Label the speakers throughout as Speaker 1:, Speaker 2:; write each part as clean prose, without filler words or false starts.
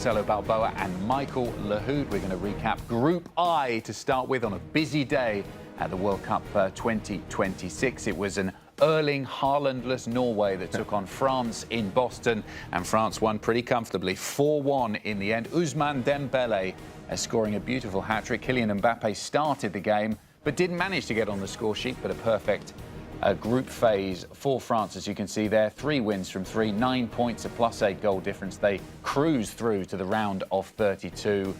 Speaker 1: Marcelo Balboa and Michael Lahoud. We're going to recap Group I to start with on a busy day at the World Cup 2026. It was an Erling Haaland-less Norway that took on France in Boston, and France won pretty comfortably, 4-1 in the end. Ousmane Dembele scoring a beautiful hat-trick. Kylian Mbappe started the game, but didn't manage to get on the score sheet, but a perfect group phase for France, as you can see there. 3 wins from 3, 9 points, a +8 goal difference. They cruise through to the round of 32.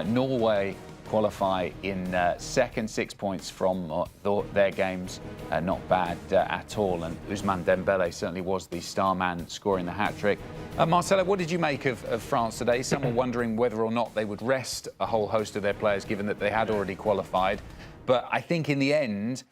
Speaker 1: Norway qualify in second, 6 points from their games. Not bad at all. And Ousmane Dembele certainly was the star man scoring the hat-trick. Marcelo, what did you make of France today? Some were wondering whether or not they would rest a whole host of their players, given that they had already qualified. But I think in the end,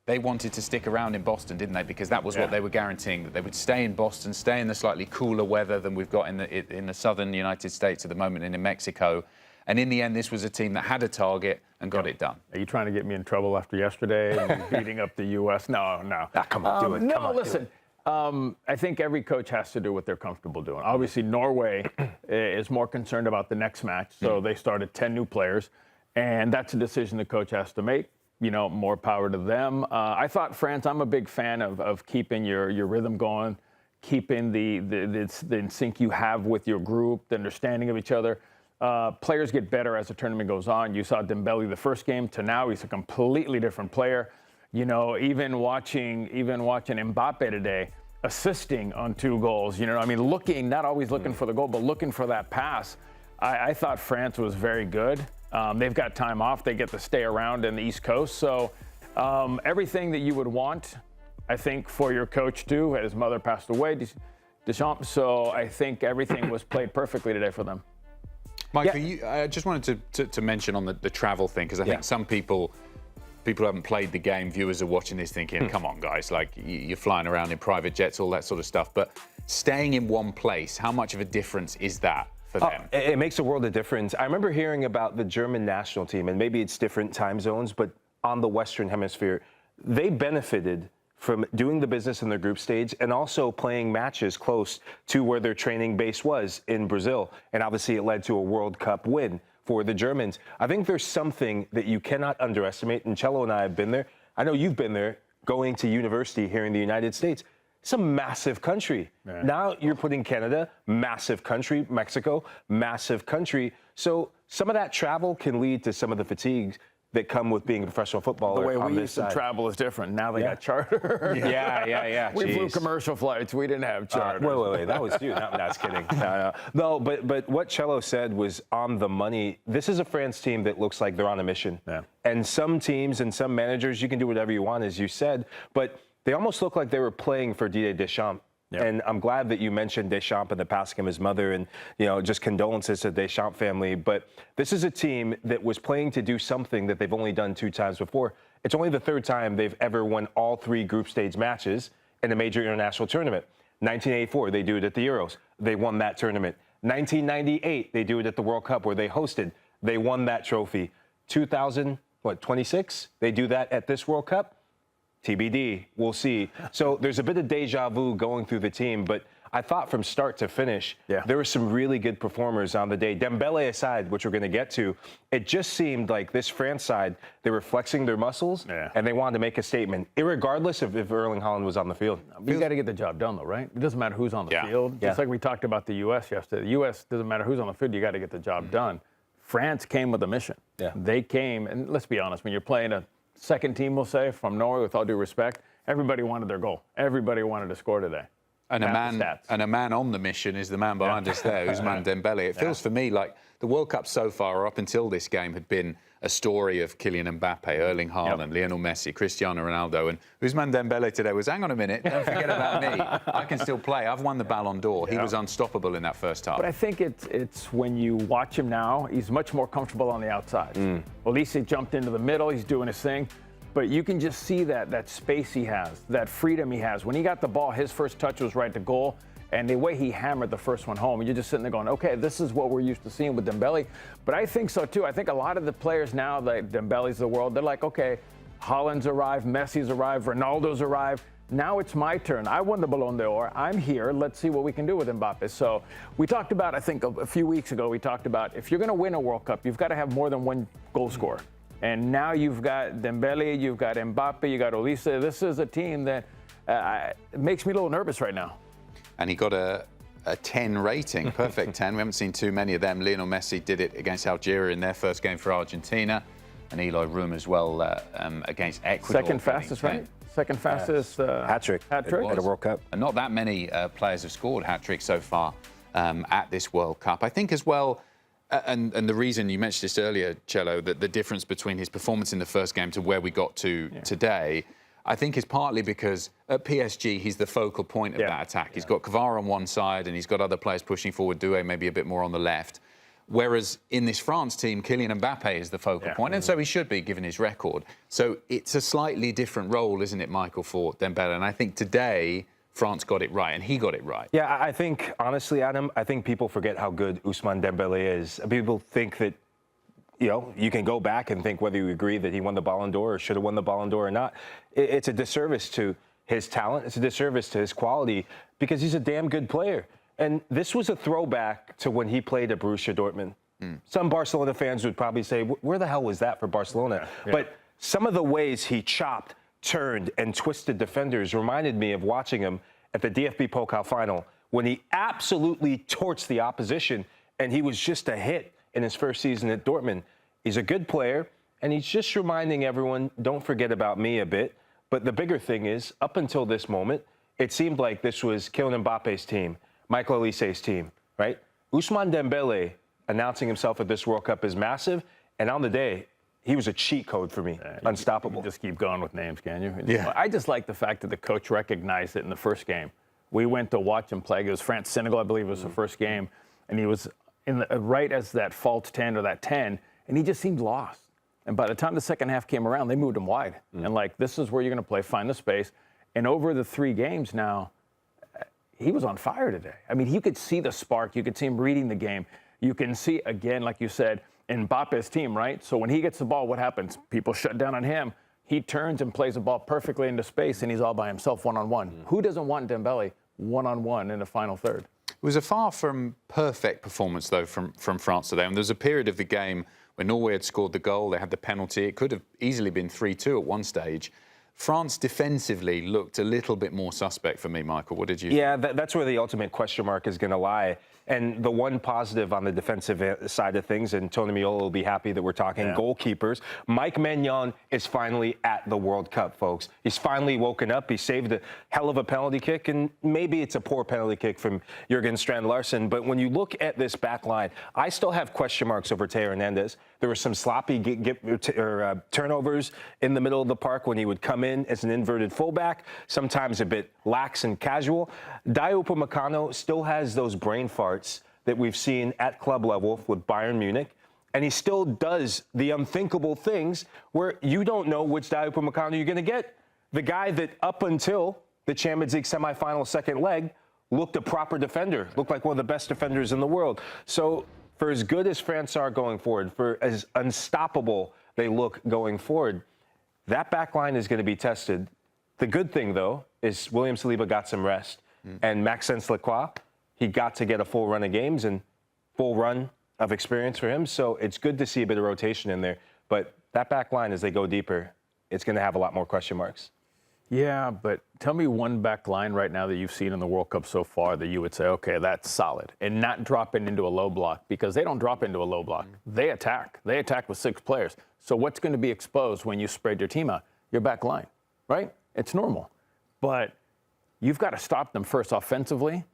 Speaker 1: they wanted to stick around in Boston, didn't they? Because that was what they were guaranteeing, that they would stay in Boston, stay in the slightly cooler weather than we've got in the southern United States at the moment and in Mexico. And in the end, this was a team that had a target and got it done.
Speaker 2: Are you trying to get me in trouble after yesterday and beating up the U.S.? No.
Speaker 3: Come on, do it.
Speaker 2: No, listen. I think every coach has to do what they're comfortable doing. Obviously, Norway is more concerned about the next match, so they started 10 new players, and that's a decision the coach has to make. You know, more power to them. I thought France, I'm a big fan of keeping your rhythm going, keeping the sync you have with your group, the understanding of each other. Players get better as the tournament goes on. You saw Dembele the first game to now, he's a completely different player. You know, even watching Mbappe today, assisting on 2 goals. You know, I mean, not always looking for the goal, but looking for that pass. I thought France was very good. They've got time off. They get to stay around in the East Coast. So everything that you would want, I think, for your coach, too. His mother passed away, Deschamps. So I think everything was played perfectly today for them.
Speaker 1: Michael, I just wanted to mention on the travel thing, because I think some people who haven't played the game, viewers are watching this thinking, come on, guys, like you're flying around in private jets, all that sort of stuff. But staying in one place, how much of a difference is that for them?
Speaker 3: It makes a world of difference. I remember hearing about the German national team, and maybe it's different time zones, but on the Western Hemisphere, they benefited from doing the business in their group stage and also playing matches close to where their training base was in Brazil. And obviously it led to a World Cup win for the Germans. I think there's something that you cannot underestimate, and Cello and I have been there. I know you've been there, going to university here in the United States. It's a massive country. Yeah. Now you're putting Canada, massive country, Mexico, massive country. So some of that travel can lead to some of the fatigues that come with being a professional footballer.
Speaker 2: The way
Speaker 3: on
Speaker 2: we
Speaker 3: this
Speaker 2: used to
Speaker 3: side.
Speaker 2: travel is different. Now they got charter. We flew commercial flights. We didn't have charter.
Speaker 3: Wait. That was you. No, I was kidding. No, but what Cello said was on the money. This is a France team that looks like they're on a mission. Yeah. And some teams and some managers, you can do whatever you want, as you said, but they almost look like they were playing for Didier Deschamps. Yep. And I'm glad that you mentioned Deschamps and the passing of his mother, and, you know, just condolences to the Deschamps family. But this is a team that was playing to do something that they've only done 2 times before. It's only the 3rd time they've ever won all 3 group stage matches in a major international tournament. 1984, they do it at the Euros. They won that tournament. 1998, they do it at the World Cup where they hosted. They won that trophy. 2026, they do that at this World Cup. TBD, we'll see. So there's a bit of deja vu going through the team, but I thought from start to finish, there were some really good performers on the day. Dembele aside, which we're going to get to, it just seemed like this France side, they were flexing their muscles, and they wanted to make a statement, irregardless of if Erling Haaland was on the field.
Speaker 2: You got to get the job done, though, right? It doesn't matter who's on the field. Just like we talked about the U.S. yesterday. The U.S. doesn't matter who's on the field, you got to get the job done. France came with a mission. They came, and let's be honest, when you're playing a second team, we'll say, from Norway, with all due respect, everybody wanted their goal. Everybody wanted to score today.
Speaker 1: And a man on the mission is the man behind us there, Ousmane Dembele. It feels for me like the World Cup so far, or up until this game, had been a story of Kylian Mbappe, Erling Haaland, Lionel Messi, Cristiano Ronaldo. And Ousmane Dembele today was, hang on a minute, don't forget about me. I can still play. I've won the Ballon d'Or. He was unstoppable in that first half.
Speaker 2: But I think it's when you watch him now, he's much more comfortable on the outside. At least he jumped into the middle. He's doing his thing. But you can just see that space he has, that freedom he has. When he got the ball, his first touch was right to goal. And the way he hammered the first one home, you're just sitting there going, okay, this is what we're used to seeing with Dembele. But I think so, too. I think a lot of the players now, like Dembele's of the world, they're like, okay, Haaland's arrived, Messi's arrived, Ronaldo's arrived. Now it's my turn. I won the Ballon d'Or. I'm here. Let's see what we can do with Mbappe. So we talked about, I think a few weeks ago, we talked about if you're going to win a World Cup, you've got to have more than one goal scorer. And now you've got Dembele, you've got Mbappe, you got Olise. This is a team that makes me a little nervous right now.
Speaker 1: And he got a 10 rating, perfect 10. We haven't seen too many of them. Lionel Messi did it against Algeria in their first game for Argentina. And Eloy Room as well against Ecuador.
Speaker 2: Second fastest, right? Second fastest
Speaker 3: hat-trick at a World Cup.
Speaker 1: And not that many players have scored hat-tricks so far at this World Cup. I think as well, and the reason you mentioned this earlier, Cello, that the difference between his performance in the first game to where we got to today, I think is partly because at PSG, he's the focal point of that attack. He's got Kvara on one side and he's got other players pushing forward, Doué maybe a bit more on the left. Whereas in this France team, Kylian Mbappe is the focal point, and so he should be, given his record. So it's a slightly different role, isn't it, Michael, for Dembele? And I think today, France got it right, and he got it right.
Speaker 3: Yeah, I think, honestly, Adam, I think people forget how good Ousmane Dembele is. People think that, you know, you can go back and think whether you agree that he won the Ballon d'Or or should have won the Ballon d'Or or not. It's a disservice to his talent. It's a disservice to his quality because he's a damn good player. And this was a throwback to when he played at Borussia Dortmund. Some Barcelona fans would probably say, where the hell was that for Barcelona? But some of the ways he chopped, turned, and twisted defenders reminded me of watching him at the DFB Pokal final when he absolutely torched the opposition, and he was just a hit in his first season at Dortmund. He's a good player, and he's just reminding everyone, don't forget about me a bit. But the bigger thing is, up until this moment, it seemed like this was Kylian Mbappe's team, Michael Olise's team, right? Ousmane Dembele announcing himself at this World Cup is massive, and on the day, he was a cheat code for me, unstoppable.
Speaker 2: You just keep going with names, can you?
Speaker 1: Yeah.
Speaker 2: I just like the fact that the coach recognized it in the first game. We went to watch him play. It was France-Senegal, I believe it was the first game, and he was right as that false 10 or that 10, and he just seemed lost. And by the time the second half came around, they moved him wide. And like, this is where you're going to play, find the space. And over the 3 games now, he was on fire today. I mean, you could see the spark. You could see him reading the game. You can see, again, like you said, Mbappe's team, right? So when he gets the ball, what happens? People shut down on him. He turns and plays the ball perfectly into space, and he's all by himself, one-on-one. Who doesn't want Dembele one-on-one in the final third?
Speaker 1: It was a far from perfect performance, though, from France today. And there was a period of the game when Norway had scored the goal. They had the penalty. It could have easily been 3-2 at one stage. France defensively looked a little bit more suspect for me, Michael. What did you think?
Speaker 3: Yeah, that's where the ultimate question mark is going to lie. And the one positive on the defensive side of things, and Tony Meola will be happy that we're talking goalkeepers, Mike Maignan is finally at the World Cup, folks. He's finally woken up. He saved a hell of a penalty kick, and maybe it's a poor penalty kick from Jurgen Strand-Larsen. But when you look at this back line, I still have question marks over Teo Hernandez. There were some sloppy turnovers in the middle of the park when he would come in as an inverted fullback, sometimes a bit lax and casual. Dayot Upamecano still has those brain farts that we've seen at club level with Bayern Munich, and he still does the unthinkable things where you don't know which Dayot Upamecano you're going to get. The guy that up until the Champions League semifinal second leg looked a proper defender, looked like one of the best defenders in the world. So for as good as France are going forward, for as unstoppable they look going forward, that back line is going to be tested. The good thing, though, is William Saliba got some rest. And Maxence Lacroix, he got to get a full run of games and full run of experience for him. So it's good to see a bit of rotation in there. But that back line, as they go deeper, it's going to have a lot more question marks.
Speaker 2: Yeah, but tell me one back line right now that you've seen in the World Cup so far that you would say, okay, that's solid, and not dropping into a low block, because they don't drop into a low block. They attack. They attack with 6 players. So what's going to be exposed when you spread your team out? Your back line, right? It's normal. But you've got to stop them first offensively,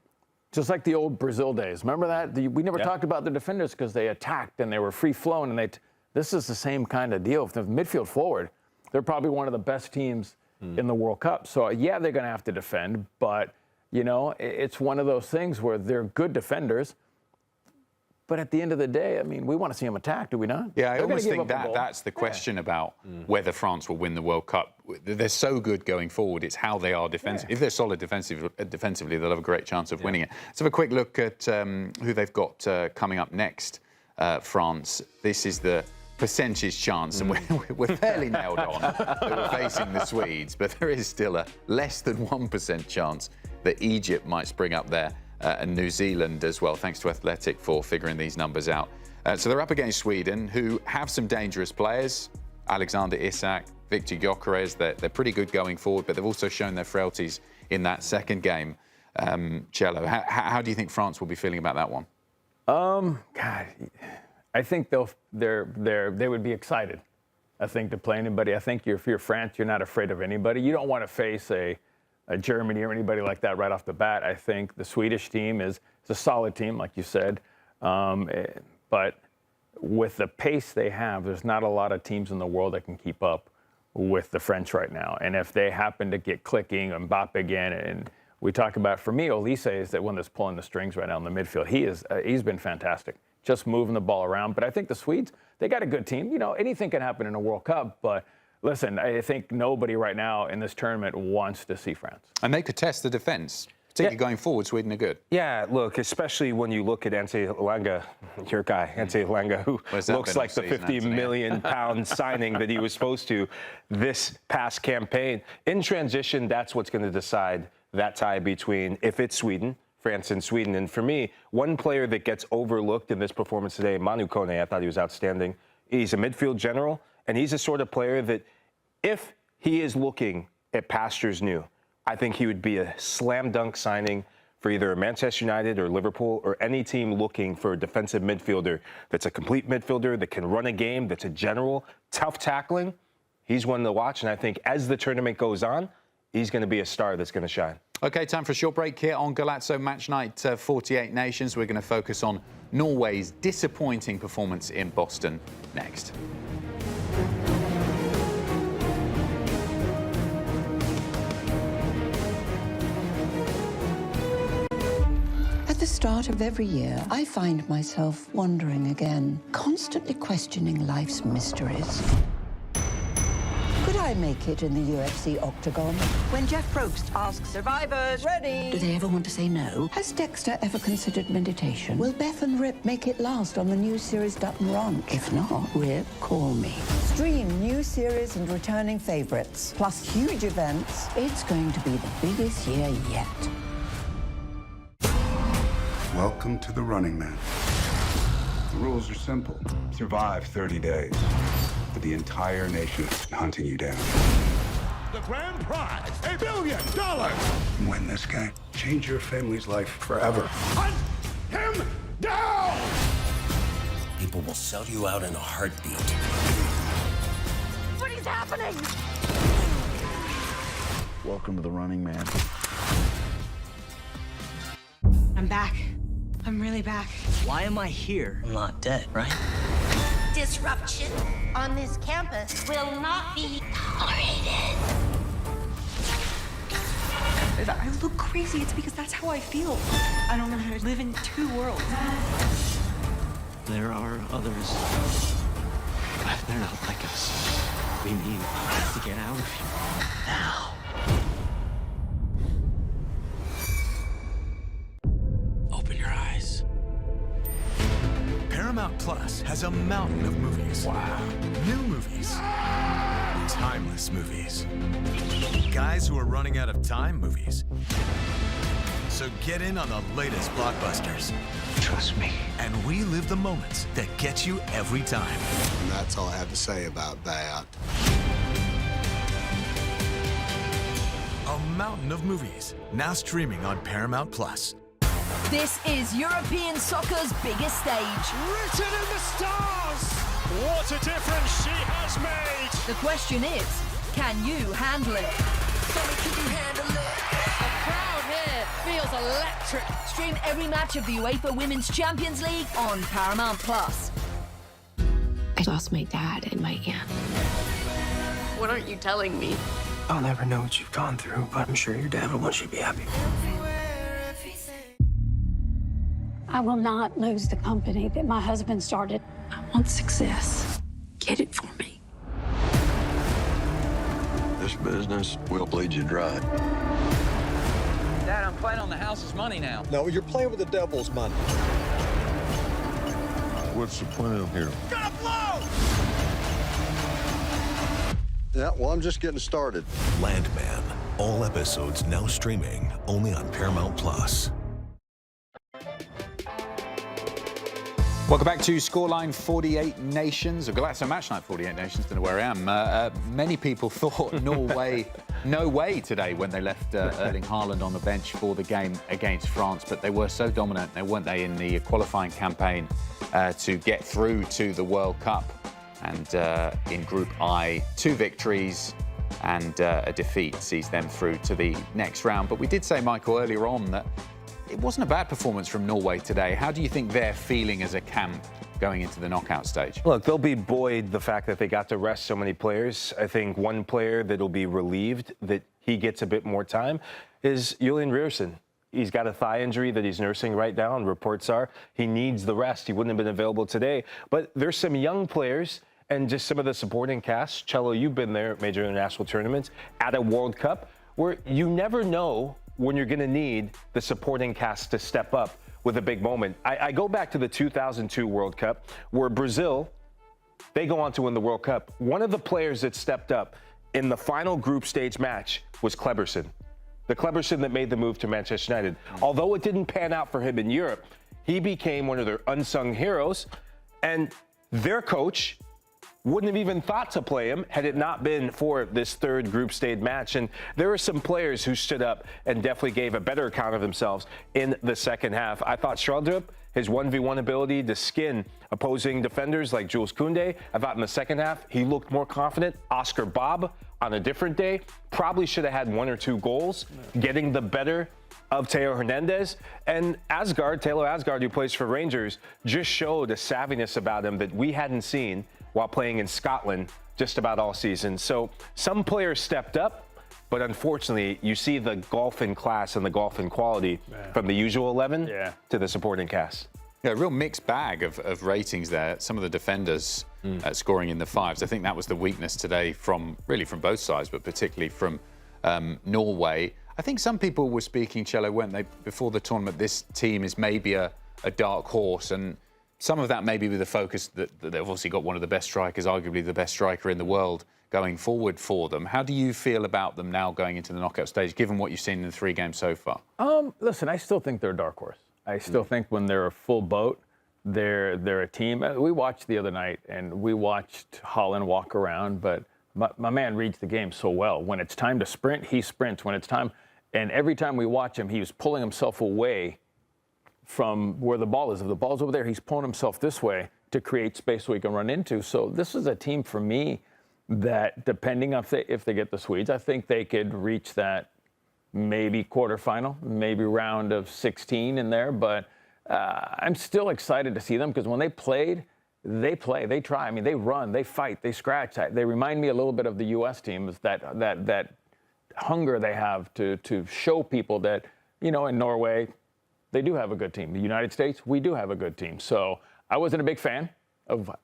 Speaker 2: just like the old Brazil days. Remember that? We never talked about the defenders because they attacked and they were free-flowing. And this is the same kind of deal. If the midfield forward, they're probably one of the best teams in the World Cup. So, yeah, they're going to have to defend. But, you know, it's one of those things where they're good defenders. But at the end of the day, I mean, we want to see them attack, do we not?
Speaker 1: Yeah, I almost think that's the question about whether France will win the World Cup. They're so good going forward. It's how they are defensively. If they're solid defensively, they'll have a great chance of winning it. Let's have a quick look at who they've got coming up next, France. This is the percentage chance, and we're fairly nailed on that we're facing the Swedes, but there is still a less than 1% chance that Egypt might spring up there, and New Zealand as well. Thanks to Athletic for figuring these numbers out. So they're up against Sweden, who have some dangerous players. Alexander Isak, Victor Gyökeres, they're pretty good going forward, but they've also shown their frailties in that second game. Cello, how do you think France will be feeling about that one?
Speaker 2: God, I think they would be excited, I think, to play anybody. I think if you're France, you're not afraid of anybody. You don't want to face a Germany or anybody like that right off the bat. I think the Swedish team is a solid team, like you said. But with the pace they have, there's not a lot of teams in the world that can keep up with the French right now. And if they happen to get clicking, Mbappe again, and we talk about, for me, Olise is the one that's pulling the strings right now in the midfield. He's been fantastic, just moving the ball around. But I think the Swedes, they got a good team. You know, anything can happen in a World Cup, but listen, I think nobody right now in this tournament wants to see France.
Speaker 1: And they could test the defense. Particularly going forward, Sweden are good.
Speaker 3: Yeah, look, especially when you look at Ante Elanga, your guy, Ante Elanga, who looks like the 50 million pound signing that he was supposed to this past campaign. In transition, that's what's going to decide that tie between, if it's Sweden, France and Sweden. And for me, one player that gets overlooked in this performance today, Manu Kone, I thought he was outstanding. He's a midfield general, and he's the sort of player that if he is looking at pastures new, I think he would be a slam dunk signing for either Manchester United or Liverpool or any team looking for a defensive midfielder that's a complete midfielder, that can run a game, that's a general, tough tackling. He's one to watch, and I think as the tournament goes on, he's going to be a star that's going to shine.
Speaker 1: Okay, time for a short break here on Golazo Matchnight 48 Nations. We're going to focus on Norway's disappointing performance in Boston next.
Speaker 4: At the start of every year, I find myself wondering again, constantly questioning life's mysteries. Could I make it in the UFC octagon?
Speaker 5: When Jeff Probst asks survivors, ready?
Speaker 4: Do they ever want to say no? Has Dexter ever considered meditation? Will Beth and Rip make it last on the new series Dutton Ranch? If not, Rip, call me.
Speaker 5: Stream new series and returning favorites, plus huge events.
Speaker 4: It's going to be the biggest year yet.
Speaker 6: Welcome to the Running Man. The rules are simple. Survive 30 days, with the entire nation hunting you down.
Speaker 7: The grand prize, $1 billion!
Speaker 6: Win this game. Change your family's life forever.
Speaker 7: Hunt him down!
Speaker 8: People will sell you out in a heartbeat.
Speaker 5: What is happening?
Speaker 6: Welcome to the Running Man.
Speaker 9: I'm back. I'm really back.
Speaker 8: Why am I here? I'm not dead, right?
Speaker 10: Disruption on this campus will not be tolerated.
Speaker 9: If I look crazy, it's because that's how I feel. I don't know how to live in two worlds.
Speaker 8: There are others, but they're not like us. We need to get out of here now. Open your eyes.
Speaker 7: Paramount Plus has a mountain of movies. Wow. New movies. Timeless movies. Guys who are running out of time movies. So get in on the latest blockbusters.
Speaker 8: Trust me.
Speaker 7: And we live the moments that get you every time.
Speaker 6: And that's all I have to say about that.
Speaker 7: A mountain of movies, now streaming on Paramount Plus.
Speaker 11: This is European soccer's biggest stage.
Speaker 7: Written in the stars! What a difference she has made!
Speaker 11: The question is, can you handle it?
Speaker 7: Can you handle it?
Speaker 11: The crowd here feels electric. Stream every match of the UEFA Women's Champions League on Paramount Plus.
Speaker 12: I lost my dad and my aunt.
Speaker 11: What aren't you telling me?
Speaker 8: I'll never know what you've gone through, but I'm sure your dad will want you to be happy.
Speaker 12: I will not lose the company that my husband started. I want success. Get it for me.
Speaker 8: This business will bleed you dry.
Speaker 13: Dad, I'm playing on the house's money now.
Speaker 14: No, you're playing with the devil's money.
Speaker 7: What's the plan here? Gonna blow!
Speaker 14: Yeah, well, I'm just getting started.
Speaker 15: Landman. All episodes now streaming only on Paramount Plus.
Speaker 1: Welcome back to Scoreline 48 Nations, or Golazo Matchnight 48 Nations, don't know where I am. Many people thought Norway, no way today when they left Erling Haaland on the bench for the game against France, but they were so dominant, weren't they, in the qualifying campaign to get through to the World Cup. And in Group I, 2 victories and a defeat sees them through to the next round. But we did say, Michael, earlier on that it wasn't a bad performance from Norway today. How do you think they're feeling as a camp going into the knockout stage?
Speaker 3: Look, they'll be buoyed the fact that they got to rest so many players. I think one player that'll be relieved that he gets a bit more time is Julian Riorsen. He's got a thigh injury that he's nursing right now, and reports are he needs the rest. He wouldn't have been available today. But there's some young players and just some of the supporting cast. Cello, you've been there at major international tournaments, at a World Cup, where you never know when you're going to need the supporting cast to step up with a big moment. I go back to the 2002 World Cup, where Brazil, they go on to win the World Cup. One of the players that stepped up in the final group stage match was Kleberson. The Kleberson that made the move to Manchester United. Although it didn't pan out for him in Europe, he became one of their unsung heroes, and their coach wouldn't have even thought to play him had it not been for this third group stage match. And there were some players who stood up and definitely gave a better account of themselves in the second half. I thought Schaldrup, his 1v1 ability to skin opposing defenders like Jules Koundé, I thought in the second half he looked more confident. Oscar Bob, on a different day, probably should have had 1 or 2 goals, getting the better of Theo Hernandez. And Taylor Asgard, who plays for Rangers, just showed a savviness about him that we hadn't seen while playing in Scotland just about all season. So some players stepped up, but unfortunately, you see the golf in class and the golf in quality from the usual 11 to the supporting cast.
Speaker 1: Yeah, a real mixed bag of ratings there. Some of the defenders scoring in the 5s. I think that was the weakness today from both sides, but particularly from Norway. I think some people were speaking, Cello, weren't they, before the tournament, this team is maybe a dark horse, and some of that maybe with the focus that they've obviously got one of the best strikers, arguably the best striker in the world, going forward for them. How do you feel about them now going into the knockout stage, given what you've seen in the 3 games so far?
Speaker 2: Listen, I still think they're a dark horse. I still think when they're a full boat, they're a team. We watched the other night, and we watched Haaland walk around, but my man reads the game so well. When it's time to sprint, he sprints. When it's time, and every time we watch him, he was pulling himself away from where the ball is. If the ball's over there, he's pulling himself this way to create space so he can run into. So this is a team for me that, depending on if they get the Swedes, I think they could reach that maybe quarterfinal, maybe round of 16 in there. But I'm still excited to see them, because when they played, they play, they try. I mean, they run, they fight, they scratch. They remind me a little bit of the U.S. teams, that hunger they have to show people that, in Norway, they do have a good team. The United States, we do have a good team. So I wasn't a big fan of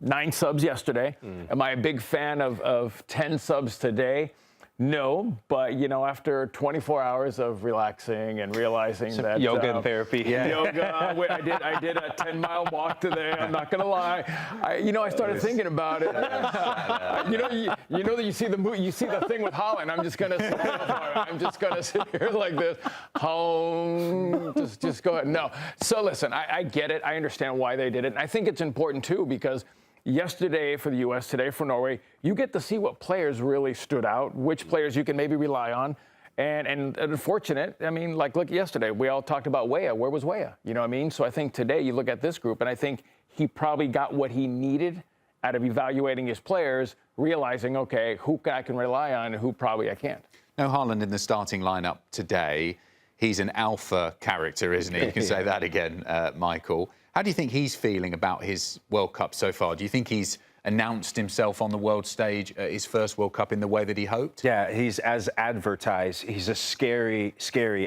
Speaker 2: 9 subs yesterday. Am I a big fan of 10 subs today? No, but after 24 hours of relaxing and realizing that
Speaker 3: yoga and therapy,
Speaker 2: yoga, I did a 10-mile walk today. I'm not gonna lie. I started thinking about it. You know that you see the thing with Haaland. I'm just gonna sit here like this. Home, just go ahead. No. So listen, I get it. I understand why they did it. And I think it's important too, because yesterday for the U.S., today for Norway, you get to see what players really stood out, which players you can maybe rely on. And unfortunate, I mean, like, look, yesterday, we all talked about Weah. Where was Weah? You know what I mean? So I think today you look at this group, and I think he probably got what he needed out of evaluating his players, realizing, okay, who I can rely on and who probably I can't.
Speaker 1: No Haaland in the starting lineup today. He's an alpha character, isn't he? You can say that again, Michael. How do you think he's feeling about his World Cup so far? Do you think he's announced himself on the world stage at his first World Cup in the way that he hoped?
Speaker 3: Yeah, he's as advertised. He's a scary,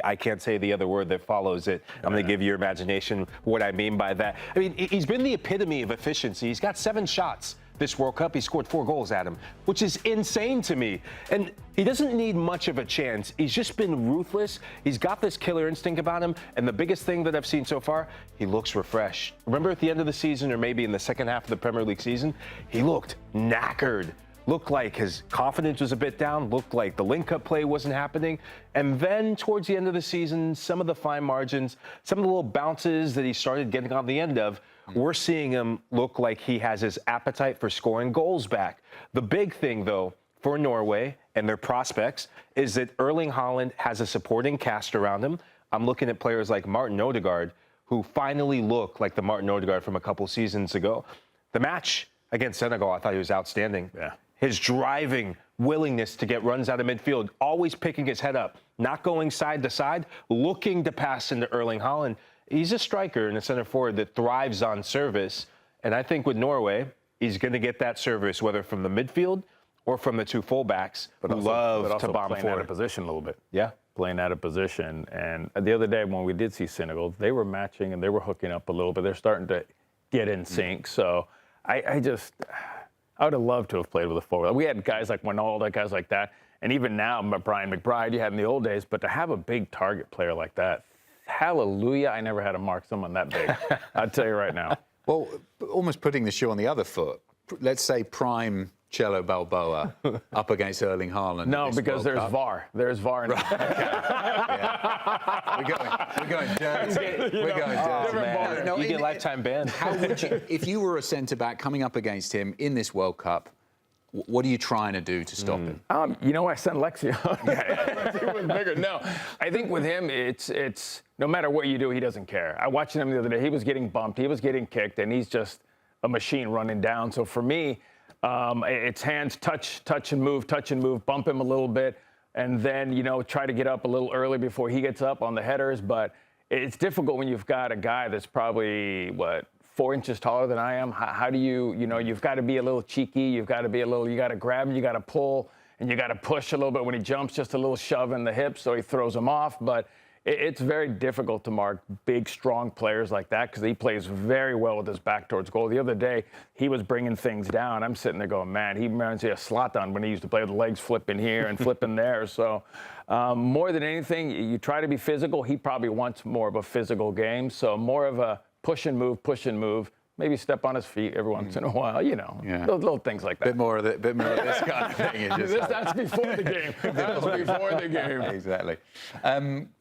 Speaker 3: I can't say the other word that follows it. I'm going to give your imagination what I mean by that. I mean, he's been the epitome of efficiency. He's got 7 shots this World Cup. He scored 4 goals at him, which is insane to me. And he doesn't need much of a chance. He's just been ruthless. He's got this killer instinct about him. And the biggest thing that I've seen so far, he looks refreshed. Remember at the end of the season, or maybe in the second half of the Premier League season, he looked knackered. looked like his confidence was a bit down, looked like the link-up play wasn't happening. And then towards the end of the season, some of the fine margins, some of the little bounces that he started getting on the end of, we're seeing him look like he has his appetite for scoring goals back. The big thing, though, for Norway and their prospects is that Erling Haaland has a supporting cast around him. I'm looking at players like Martin Odegaard, who finally look like the Martin Odegaard from a couple seasons ago. The match against Senegal, I thought he was outstanding.
Speaker 2: Yeah.
Speaker 3: His driving willingness to get runs out of midfield, always picking his head up, not going side to side, looking to pass into Erling Haaland. He's a striker and a center forward that thrives on service. And I think with Norway, he's going to get that service, whether from the midfield or from the two fullbacks who love to bomb
Speaker 2: playing
Speaker 3: forward.
Speaker 2: out of position a little bit.
Speaker 3: Yeah.
Speaker 2: Playing out of position. And the other day when we did see Senegal, they were matching and they were hooking up a little bit. They're starting to get in sync. So I would have loved to have played with a forward. We had guys like Ronaldo, guys like that. And even now, Brian McBride, you had in the old days. But to have a big target player like that, hallelujah, I never had to mark someone that big. I'll tell you right now.
Speaker 1: Well, almost putting the shoe on the other foot, let's say prime Marcelo Balboa up against Erling Haaland.
Speaker 2: No, because there's VAR. There's VAR in
Speaker 1: We're going dirty. We're going dirty.
Speaker 3: Man.
Speaker 1: No,
Speaker 3: you get lifetime ban.
Speaker 1: How would you, if you were a centre-back coming up against him in this World Cup, what are you trying to do to stop him?
Speaker 2: You know, I sent Lexi. Lexi was bigger. No, I think with him, it's no matter what you do, he doesn't care. I watched him the other day. He was getting bumped. He was getting kicked, and he's just a machine running down. So for me, it's hands, touch and move, bump him a little bit, and then, you know, try to get up a little early before he gets up on the headers. But it's difficult when you've got a guy that's probably, 4 inches taller than I am. How do you've got to be a little cheeky. You got to grab him, you got to pull, and you got to push a little bit when he jumps, just a little shove in the hips so he throws him off. But it's very difficult to mark big, strong players like that because he plays very well with his back towards goal. The other day, he was bringing things down. I'm sitting there going, man, he reminds me of Zlatan when he used to play with the legs flipping here and flipping there. So more than anything, you try to be physical. He probably wants more of a physical game. So more of a push and move. Maybe step on his feet every once in a while, you know, little things like that.
Speaker 1: Bit more of this kind of thing.
Speaker 2: That's before the game. That's before the game.
Speaker 1: Exactly.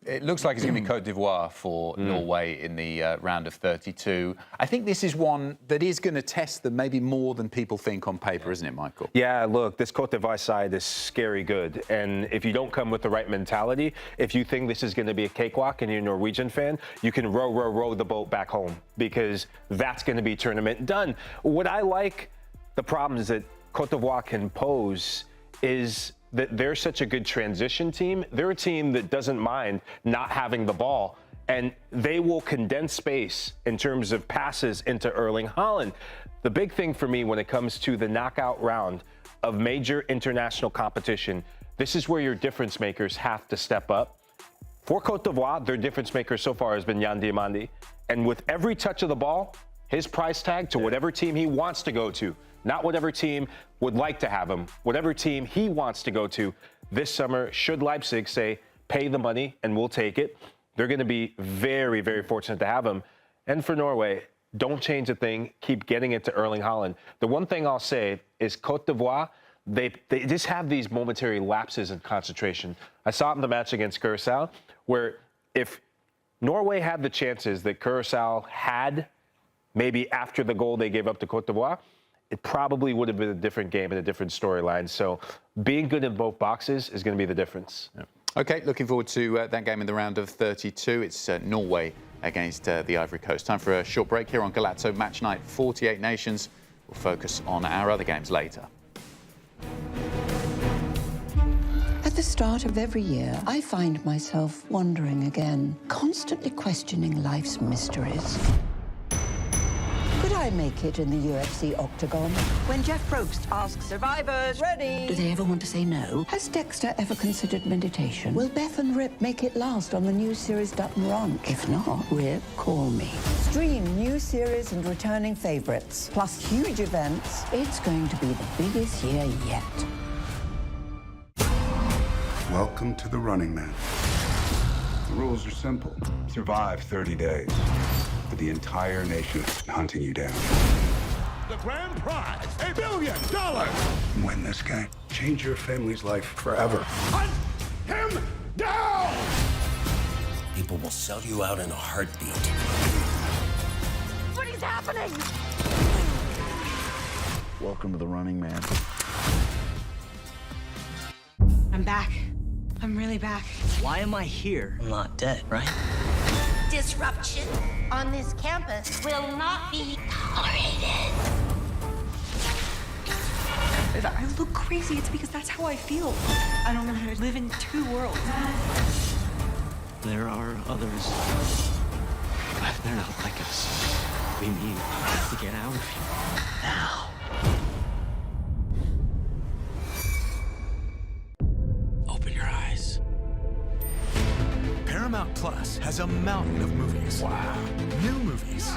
Speaker 1: It looks like it's going to be Côte d'Ivoire for Norway in the round of 32. I think this is one that is going to test them maybe more than people think on paper, isn't it, Michael?
Speaker 3: Yeah, look, this Côte d'Ivoire side is scary good. And if you don't come with the right mentality, if you think this is going to be a cakewalk and you're a Norwegian fan, you can row the boat back home because that's going to be tournament done. What I like, the problems that Côte d'Ivoire can pose is that they're such a good transition team. They're a team that doesn't mind not having the ball, and they will condense space in terms of passes into Erling Haaland. The big thing for me when it comes to the knockout round of major international competition, this is where your difference makers have to step up. For Côte d'Ivoire, their difference maker so far has been Yan Diomande, and with every touch of the ball, his price tag to whatever team he wants to go to, not whatever team would like to have him, whatever team he wants to go to this summer. Should Leipzig say, pay the money and we'll take it, they're going to be very, very fortunate to have him. And for Norway, don't change a thing. Keep getting it to Erling Haaland. The one thing I'll say is Côte d'Ivoire, they just have these momentary lapses in concentration. I saw it in the match against Curacao, where if Norway had the chances that Curacao had maybe after the goal they gave up to Côte d'Ivoire, it probably would have been a different game and a different storyline. So being good in both boxes is going to be the difference.
Speaker 1: Yeah. OK, looking forward to that game in the round of 32. It's Norway against the Ivory Coast. Time for a short break here on Golazo Match Night. 48 nations. We'll focus on our other games later.
Speaker 4: At the start of every year, I find myself wondering again, constantly questioning life's mysteries. Could I make it in the UFC octagon?
Speaker 5: When Jeff Probst asks survivors, ready?
Speaker 4: Do they ever want to say no? Has Dexter ever considered meditation? Will Beth and Rip make it last on the new series Dutton Ranch? If not, Rip, call me.
Speaker 5: Stream new series and returning favorites, plus huge events.
Speaker 4: It's going to be the biggest year yet.
Speaker 6: Welcome to the Running Man. The rules are simple. Survive 30 days. But the entire nation is hunting you down. The grand prize, $1 billion. Win this game. Change your family's life forever. Hunt him down!
Speaker 8: People will sell you out in a heartbeat.
Speaker 11: What is happening?
Speaker 14: Welcome to the Running Man.
Speaker 9: I'm back. I'm really back.
Speaker 8: Why am I here? I'm not dead, right?
Speaker 10: Disruption on this campus will not be tolerated.
Speaker 9: If I look crazy, it's because that's how I feel. I don't know how to live in two worlds.
Speaker 8: There are others. But they're not like us. We need to get out of here now. Open your eyes.
Speaker 7: Paramount Plus has a mountain of movies. Wow. New movies.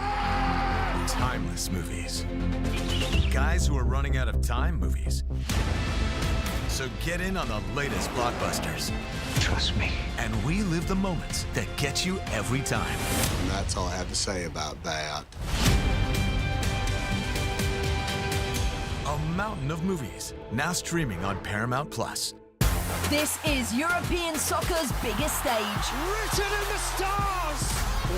Speaker 7: Timeless movies. Guys who are running out of time movies. So get in on the latest blockbusters.
Speaker 8: Trust me.
Speaker 7: And relive the moments that get you every time.
Speaker 16: And that's all I have to say about that.
Speaker 7: A mountain of movies, now streaming on Paramount Plus.
Speaker 11: This is European soccer's biggest stage.
Speaker 17: Written in the stars!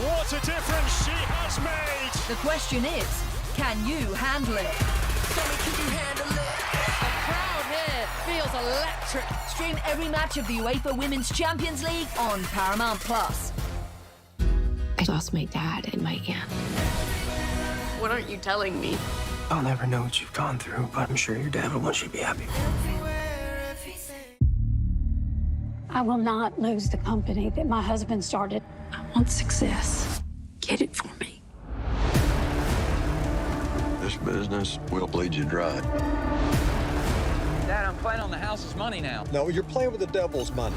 Speaker 17: What a difference she has made!
Speaker 11: The question is, can you handle it?
Speaker 17: Can you handle it?
Speaker 11: The crowd here feels electric. Stream every match of the UEFA Women's Champions League on Paramount Plus.
Speaker 18: I lost my dad and my aunt.
Speaker 19: What aren't you telling me?
Speaker 8: I'll never know what you've gone through, but I'm sure your dad would want you to be happy.
Speaker 12: I will not lose the company that my husband started. I want success. Get it for me.
Speaker 16: This business will bleed you dry.
Speaker 13: Dad, I'm playing on the house's money now.
Speaker 20: No, you're playing with the devil's money.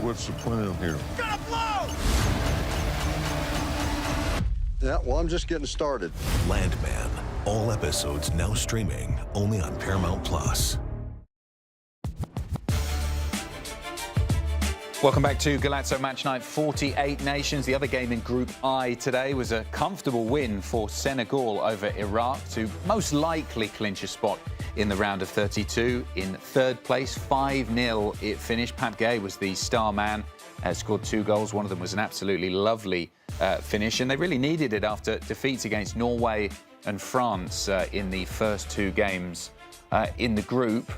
Speaker 16: What's the plan here?
Speaker 17: Gonna blow!
Speaker 20: Yeah, well, I'm just getting started.
Speaker 15: Landman. All episodes now streaming only on Paramount Plus.
Speaker 1: Welcome back to Golazo Matchnight. 48 nations. The other game in Group I today was a comfortable win for Senegal over Iraq to most likely clinch a spot in the round of 32. In third place, 5-0 it finished. Pat Gay was the star man, scored 2 goals. One of them was an absolutely lovely finish, and they really needed it after defeats against Norway and France in the first 2 games in the group.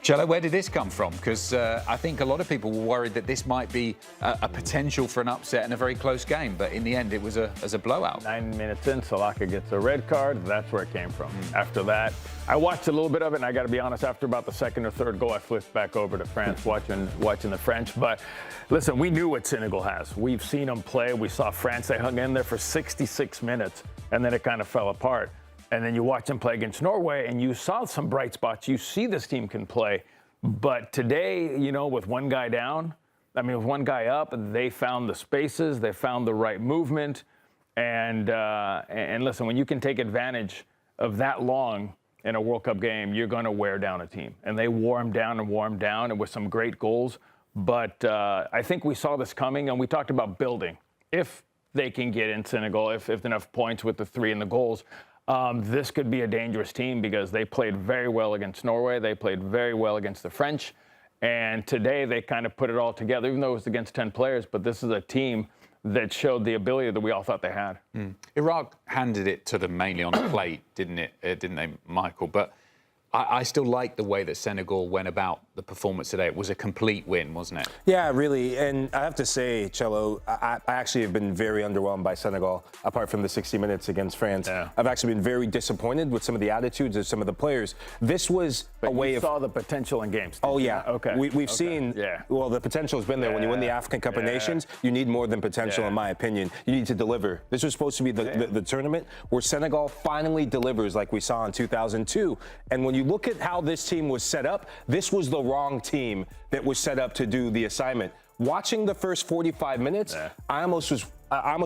Speaker 1: Cello, where did this come from? Because I think a lot of people were worried that this might be a potential for an upset in a very close game, but in the end it was a blowout.
Speaker 2: 9 minutes in, Salaka gets a red card. That's where it came from. After that, I watched a little bit of it, and I got to be honest, after about the second or third goal, I flipped back over to France, watching the French. But listen, we knew what Senegal has. We've seen them play. We saw France. They hung in there for 66 minutes, and then it kind of fell apart. And then you watch them play against Norway, and you saw some bright spots. You see this team can play. But today, you know, with one guy down, with one guy up, they found the spaces, they found the right movement. And listen, when you can take advantage of that long in a World Cup game, you're going to wear down a team. And they wore them down, and with some great goals. But I think we saw this coming, and we talked about building. If they can get in Senegal, if enough points with the 3 and the goals, this could be a dangerous team because they played very well against Norway. They played very well against the French. And today they kind of put it all together, even though it was against 10 players. But this is a team that showed the ability that we all thought they had.
Speaker 1: Iraq handed it to them mainly on a plate, didn't it? Didn't they, Michael? But I still like the way that Senegal went about the performance today. It was a complete win, wasn't it?
Speaker 3: Yeah, really. And I have to say, Cello, I actually have been very underwhelmed by Senegal, apart from the 60 minutes against France. Yeah. I've actually been very disappointed with some of the attitudes of some of the players. This was a way of...
Speaker 2: you saw the potential in games.
Speaker 3: Oh, yeah.
Speaker 2: Okay.
Speaker 3: We've seen... Yeah. Well, the potential has been there. When you win the African Cup of Nations, you need more than potential, in my opinion. You need to deliver. This was supposed to be the tournament where Senegal finally delivers like we saw in 2002. And when you look at how this team was set up, this was the wrong team that was set up to do the assignment. Watching the first 45 minutes, I almost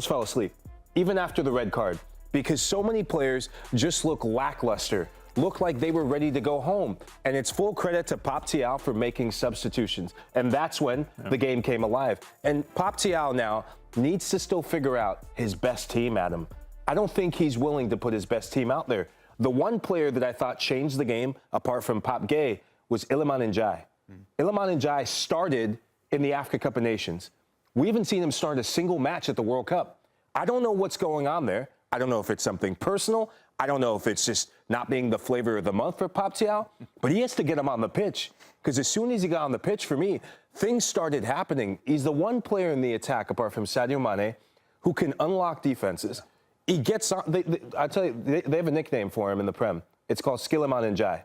Speaker 3: fell asleep, even after the red card, because so many players just look lackluster, look like they were ready to go home. And it's full credit to Pap Thiaw for making substitutions. And that's when the game came alive. And Pap Thiaw now needs to still figure out his best team, Adam. I don't think he's willing to put his best team out there. The one player that I thought changed the game, apart from Pape Gueye, was Iliman Ndiaye. Iliman Ndiaye started in the Africa Cup of Nations. We haven't seen him start a single match at the World Cup. I don't know what's going on there. I don't know if it's something personal. I don't know if it's just not being the flavor of the month for Pape Thiaw, but he has to get him on the pitch, because as soon as he got on the pitch, for me, things started happening. He's the one player in the attack, apart from Sadio Mane, who can unlock defenses. He gets on. I tell you, they have a nickname for him in the Prem. It's called Skiliman Ndiaye.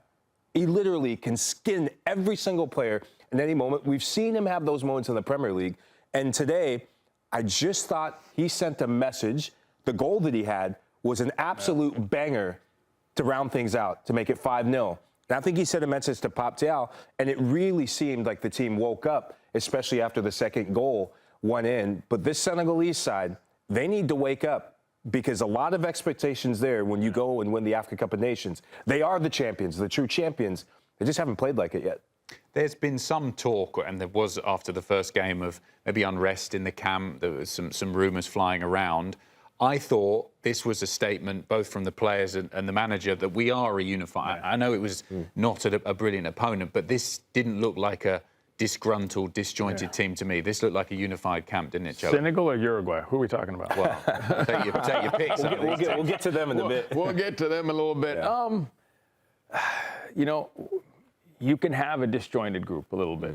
Speaker 3: He literally can skin every single player at any moment. We've seen him have those moments in the Premier League. And today, I just thought he sent a message. The goal that he had was an absolute banger to round things out, to make it 5-0. And I think he sent a message to Pape Thiaw, and it really seemed like the team woke up, especially after the second goal went in. But this Senegalese side, they need to wake up, because a lot of expectations there when you go and win the Africa Cup of Nations. They are the champions, the true champions. They just haven't played like it yet.
Speaker 1: There's been some talk, and there was after the first game, of maybe unrest in the camp. There was some rumours flying around. I thought this was a statement both from the players and the manager that we are a unified. I know it was not a brilliant opponent, but this didn't look like a disgruntled, disjointed team to me. This looked like a unified camp, didn't it, Joe?
Speaker 2: Senegal or Uruguay? Who are we talking about?
Speaker 1: Well, take your picks.
Speaker 3: We'll get to them in a bit.
Speaker 2: We'll get to them a little bit. Yeah. You know, you can have a disjointed group a little bit,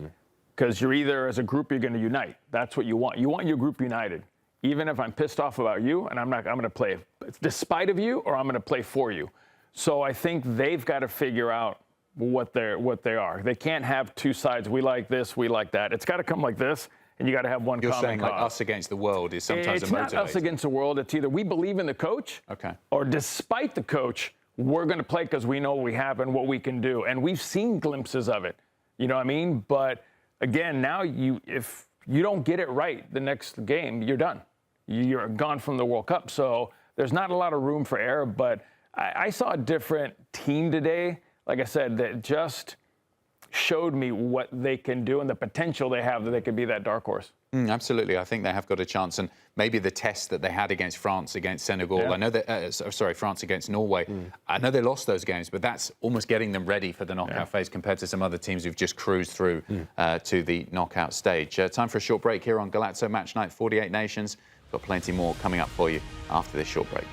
Speaker 2: because you're either, as a group, you're going to unite. That's what you want. You want your group united. Even if I'm pissed off about you, and I'm going to play despite of you, or I'm going to play for you. So I think they've got to figure out what they are. They can't have two sides. We like this, we like that. It's got to come like this, and you got to have one common cause.
Speaker 1: You're saying like us against the world is sometimes a motivator.
Speaker 2: It's not us against the world. It's either we believe in the coach, or despite the coach, we're going to play because we know what we have and what we can do. And we've seen glimpses of it. You know what I mean? But again, now if you don't get it right the next game, you're done. You're gone from the World Cup. So there's not a lot of room for error. But I saw a different team today, like I said, that just showed me what they can do and the potential they have that they could be that dark horse.
Speaker 1: Absolutely. I think they have got a chance. And maybe the test that they had against France, against Senegal, I know that, France against Norway, I know they lost those games, but that's almost getting them ready for the knockout phase compared to some other teams who've just cruised through to the knockout stage. Time for a short break here on Golazo Matchnight, 48 Nations. Got plenty more coming up for you after this short break.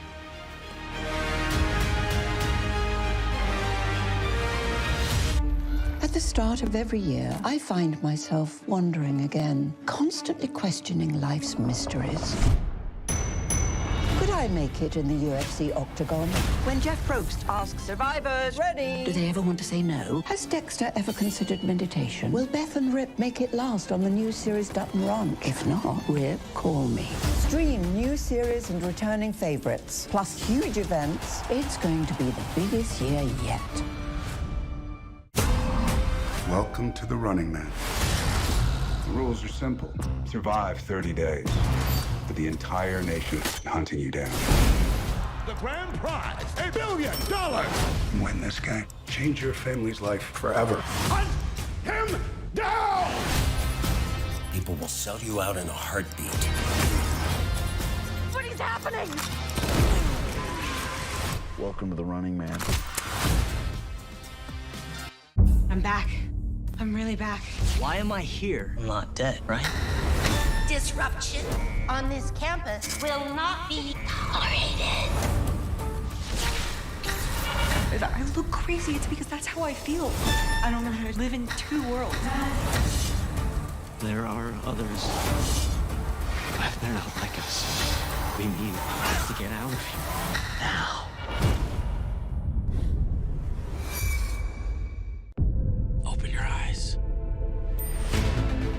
Speaker 4: At the start of every year, I find myself wondering again, constantly questioning life's mysteries. Could I make it in the UFC octagon?
Speaker 5: When Jeff Probst asks survivors, ready?
Speaker 4: Do they ever want to say no? Has Dexter ever considered meditation? Will Beth and Rip make it last on the new series Dutton Ranch? If not, Rip, call me.
Speaker 5: Stream new series and returning favorites, plus huge events.
Speaker 4: It's going to be the biggest year yet.
Speaker 6: Welcome to the Running Man. The rules are simple. Survive 30 days, but the entire nation is hunting you down.
Speaker 17: The grand prize, $1 billion.
Speaker 6: Win this game. Change your family's life forever.
Speaker 17: Hunt him down!
Speaker 8: People will sell you out in a heartbeat.
Speaker 10: What is happening?
Speaker 14: Welcome to the Running Man.
Speaker 9: I'm back. I'm really back.
Speaker 8: Why am I here? I'm not dead, right?
Speaker 10: Disruption on this campus will not be tolerated.
Speaker 9: I look crazy. It's because that's how I feel. I don't know how to live in two worlds.
Speaker 8: There are others. But they're not like us. We need to get out of here now. Open your eyes.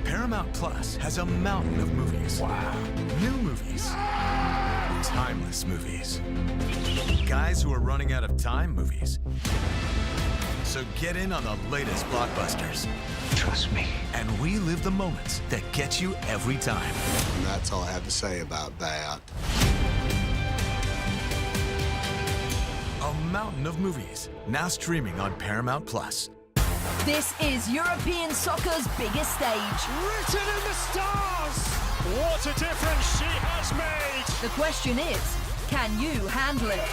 Speaker 7: Paramount Plus has a mountain of movies. Wow. New movies. Timeless movies. Guys who are running out of time movies. So get in on the latest blockbusters.
Speaker 8: Trust me.
Speaker 7: And relive the moments that get you every time.
Speaker 16: And that's all I have to say about that.
Speaker 7: A mountain of movies, now streaming on Paramount Plus.
Speaker 11: This is European soccer's biggest stage.
Speaker 17: Written in the stars! What a difference she has made!
Speaker 11: The question is, Can you handle it? A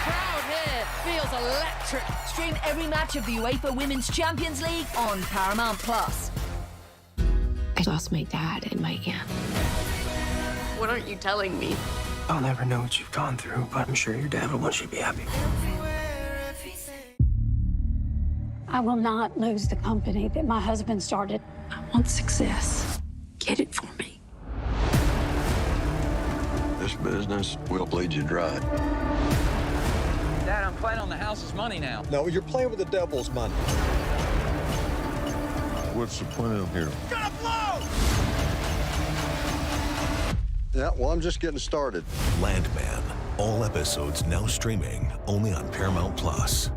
Speaker 11: crowd here feels electric. Stream every match of the UEFA Women's Champions League on Paramount Plus.
Speaker 18: I lost my dad and my aunt.
Speaker 19: What aren't you telling me?
Speaker 8: I'll never know what you've gone through, but I'm sure your dad will want you to be happy.
Speaker 12: I will not lose the company that my husband started. I want success. Get it for me.
Speaker 20: This business will bleed you dry.
Speaker 13: Dad, I'm playing on the house's money now.
Speaker 20: No, you're playing with the devil's money.
Speaker 21: What's the plan here?
Speaker 17: Gonna blow!
Speaker 20: Yeah, well, I'm just getting started.
Speaker 15: Landman. All episodes now streaming only on Paramount Plus.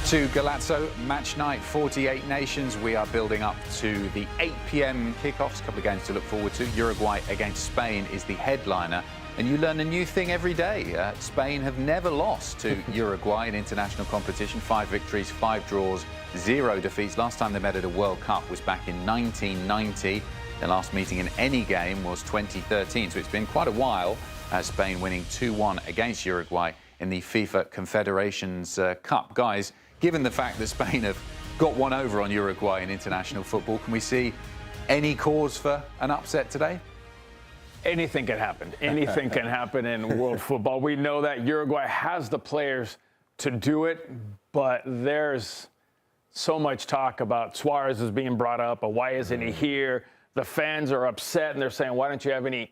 Speaker 1: To Golazo Matchnight, 48 nations. We are building up to the 8 p.m. kickoffs. A couple of games to look forward to. Uruguay against Spain is the headliner. And you learn a new thing every day. Spain have never lost to Uruguay in international competition. 5 victories, 5 draws, 0 defeats. Last time they met at a World Cup was back in 1990. Their last meeting in any game was 2013. So it's been quite a while. Spain winning 2-1 against Uruguay in the FIFA Confederations Cup. Guys, given the fact that Spain have got one over on Uruguay in international football, can we see any cause for an upset today?
Speaker 2: Anything can happen. Anything can happen in world football. We know that Uruguay has the players to do it, but there's so much talk about Suarez is being brought up, or why isn't he here? The fans are upset, and they're saying, why don't you have any?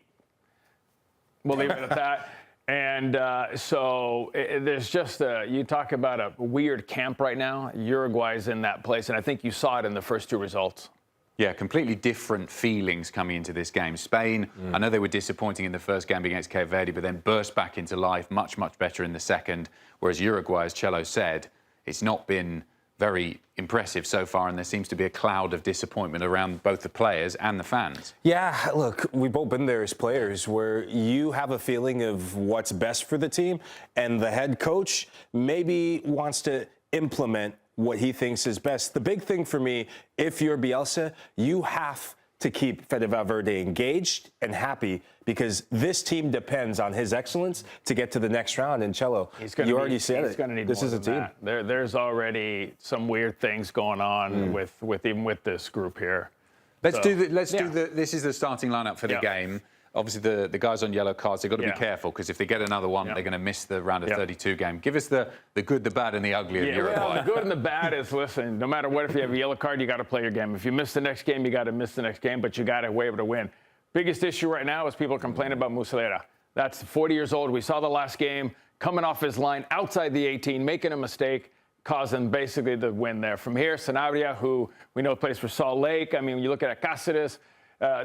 Speaker 2: We'll leave it at that. And there's just you talk about a weird camp right now. Uruguay's in that place, and I think you saw it in the first 2 results.
Speaker 1: Yeah, completely different feelings coming into this game. Spain, I know they were disappointing in the first game against Cape Verde, but then burst back into life much, much better in the second. Whereas Uruguay, as Cello said, it's not been very impressive so far, and there seems to be a cloud of disappointment around both the players and the fans.
Speaker 3: Yeah, look, we've both been there as players where you have a feeling of what's best for the team, and the head coach maybe wants to implement what he thinks is best. The big thing for me, if you're Bielsa, you have to keep Verde engaged and happy, because this team depends on his excellence to get to the next round. And Cello, you already said it. This is a team.
Speaker 2: There's already some weird things going on with even with this group here.
Speaker 1: This is the starting lineup for the game. Obviously, the guys on yellow cards, they've got to be careful, because if they get another one, they're going to miss the round of 32 game. Give us the good, the bad, and the ugly of Uruguay.
Speaker 2: Well, the good and the bad is, listen, no matter what, if you have a yellow card, you got to play your game. If you miss the next game, you got to miss the next game, but you got to be able to win. Biggest issue right now is people complaining about Muslera. That's 40 years old. We saw the last game, coming off his line outside the 18, making a mistake, causing basically the win there. From here, Sanabria, who we know plays for Salt Lake. I mean, when you look at Cáceres,